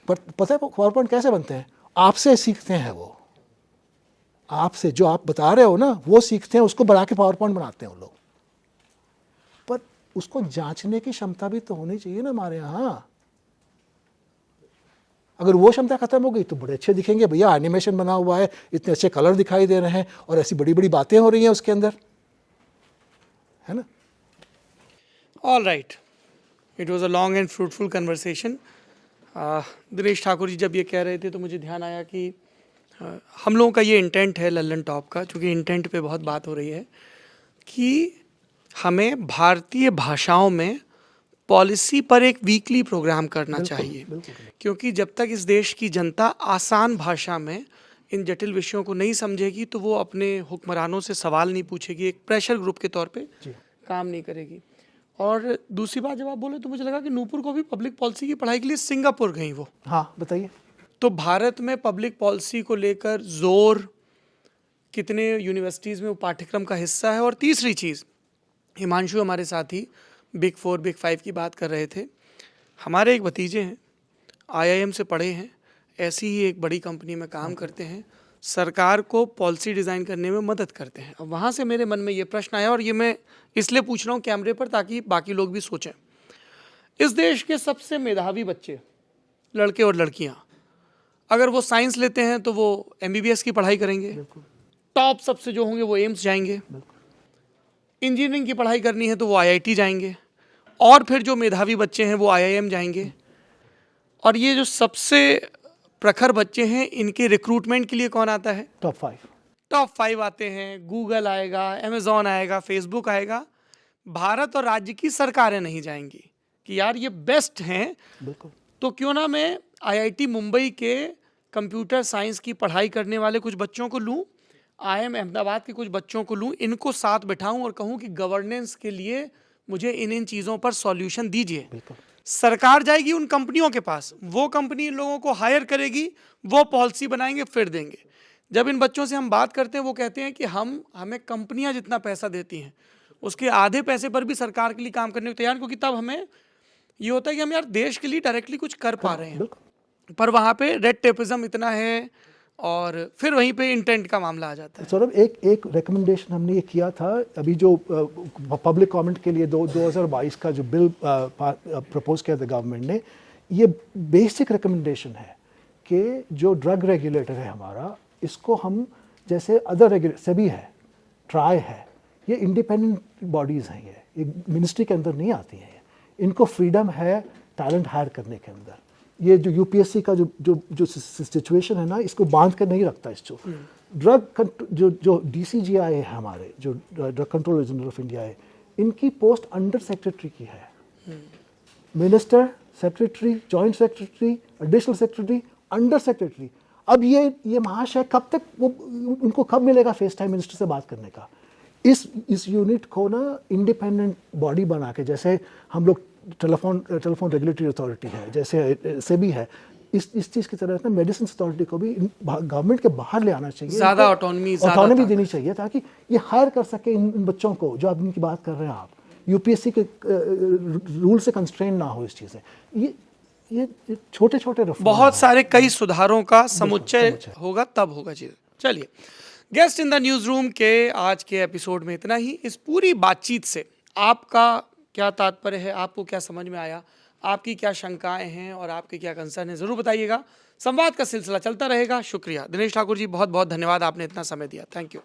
पर पता है वो पावर पॉइंट कैसे बनते हैं? आपसे सीखते हैं वो, आपसे जो आप बता रहे हो ना वो सीखते हैं, उसको बढ़ा के पावर पॉइंट बनाते हैं वो लोग। पर उसको जांचने की क्षमता भी तो होनी चाहिए ना हमारे यहाँ। अगर वो क्षमता खत्म हो गई तो बड़े अच्छे दिखेंगे, भैया एनिमेशन बना हुआ है, इतने अच्छे कलर दिखाई दे रहे हैं और ऐसी बड़ी बड़ी बातें हो रही हैं उसके अंदर, है ना? All right, it was a long and fruitful conversation. Dinesh Thakur ji जब ये कह रहे थे तो मुझे ध्यान आया कि हम लोगों का ये इंटेंट है लल्लन टॉप का, चूँकि इंटेंट पे बहुत बात हो रही है, कि हमें भारतीय भाषाओं में पॉलिसी पर एक वीकली प्रोग्राम करना चाहिए, क्योंकि जब तक इस देश की जनता आसान भाषा में इन जटिल विषयों को नहीं समझेगी तो वो अपने हुक्मरानों से सवाल नहीं पूछेगी, एक प्रेशर ग्रुप के तौर पे काम नहीं करेगी। और दूसरी बात जब आप बोले तो मुझे लगा कि नूपुर को भी पब्लिक पॉलिसी की पढ़ाई के लिए सिंगापुर गई वो। हाँ बताइए। तो भारत में पब्लिक पॉलिसी को लेकर जोर कितने यूनिवर्सिटीज़ में वो पाठ्यक्रम का हिस्सा है। और तीसरी चीज़, हिमांशु हमारे साथी बिग फोर बिग फाइव की बात कर रहे थे, हमारे एक भतीजे हैं, आईआईएम से पढ़े हैं, ऐसी ही एक बड़ी कंपनी में काम करते हैं, सरकार को पॉलिसी डिज़ाइन करने में मदद करते हैं। अब वहाँ से मेरे मन में ये प्रश्न आया, और ये मैं इसलिए पूछ रहा हूँ कैमरे पर ताकि बाकी लोग भी सोचें। इस देश के सबसे मेधावी बच्चे, लड़के और लड़कियाँ, अगर वो साइंस लेते हैं तो वो एमबीबीएस की पढ़ाई करेंगे, टॉप सबसे जो होंगे वो एम्स जाएंगे, इंजीनियरिंग की पढ़ाई करनी है तो वो आईआईटी जाएंगे, और फिर जो मेधावी बच्चे हैं वो आईआईएम जाएंगे। और ये जो सबसे प्रखर बच्चे हैं, इनके रिक्रूटमेंट के लिए कौन आता है? टॉप फाइव आते हैं, गूगल आएगा, अमेजॉन आएगा, फेसबुक आएगा। भारत और राज्य की सरकारें नहीं जाएंगी कि यार ये बेस्ट हैं, तो क्यों ना मैं आईआईटी मुंबई के कंप्यूटर साइंस की पढ़ाई करने वाले कुछ बच्चों को लूँ, आईएम अहमदाबाद के कुछ बच्चों को लूँ, इनको साथ बैठाऊँ और कहूँ कि गवर्नेंस के लिए मुझे इन चीज़ों पर सॉल्यूशन दीजिए। सरकार जाएगी उन कंपनियों के पास, वो कंपनी इन लोगों को हायर करेगी, वो पॉलिसी बनाएंगे, फिर देंगे। जब इन बच्चों से हम बात करते हैं वो कहते हैं कि हमें कंपनियां जितना पैसा देती हैं उसके आधे पैसे पर भी सरकार के लिए काम करने को तैयार, क्योंकि तब हमें ये होता है कि हम यार देश के लिए डायरेक्टली कुछ कर पा रहे हैं। पर वहाँ पे रेड टेपिज्म इतना है, और फिर वहीं पे इंटेंट का मामला आ जाता है। सौरभ, एक रिकमेंडेशन हमने ये किया था अभी जो पब्लिक कमेंट के लिए 2022 का जो बिल प्रपोज किया था गवर्नमेंट ने, ये बेसिक रिकमेंडेशन है कि जो ड्रग रेगुलेटर है हमारा, इसको हम जैसे अदर रेगुलेटर सेबी है, ट्राई है, ये इंडिपेंडेंट बॉडीज़ हैं, ये मिनिस्ट्री के अंदर नहीं आती हैं, इनको फ्रीडम है टैलेंट हायर करने के अंदर। ये जो यूपीएससी का जो सिचुएशन है ना, इसको बांध कर नहीं रखता। इसको ड्रग जो डीसीजीआई है हमारे, जो drug controller general of India है, इनकी पोस्ट अंडर सेक्रेटरी की है। Minister, secretary, joint secretary, additional secretary, under secretary. अब ये महाशय कब तक उनको कब मिलेगा फेस टाइम मिनिस्टर से बात करने का? इस यूनिट को ना इंडिपेंडेंट बॉडी बना के, जैसे हम लोग टेलीफोन रेगुलेटरी अथॉरिटी है, जैसे सेबी है, इस चीज़ की तरह ना मेडिसिन अथॉरिटी को भी गवर्नमेंट के बाहर ले आना चाहिए, ज़्यादा ऑटोनॉमी देनी चाहिए, ताकि ये हायर कर सके इन बच्चों को जो आप इनकी बात कर रहे हैं। आप यूपीएससी के रूल से कंस्ट्रेन ना हो इस चीज़ से। ये छोटे छोटे बहुत सारे कई सुधारों का समुच्चय होगा, तब होगा चीज़। चलिए, guest in the news room के आज के एपिसोड में इतना ही। इस पूरी बातचीत से आपका क्या तात्पर्य है, आपको क्या समझ में आया, आपकी क्या शंकाएं हैं और आपके क्या कंसर्न है, ज़रूर बताइएगा। संवाद का सिलसिला चलता रहेगा। शुक्रिया दिनेश ठाकुर जी, बहुत बहुत धन्यवाद, आपने इतना समय दिया। Thank you.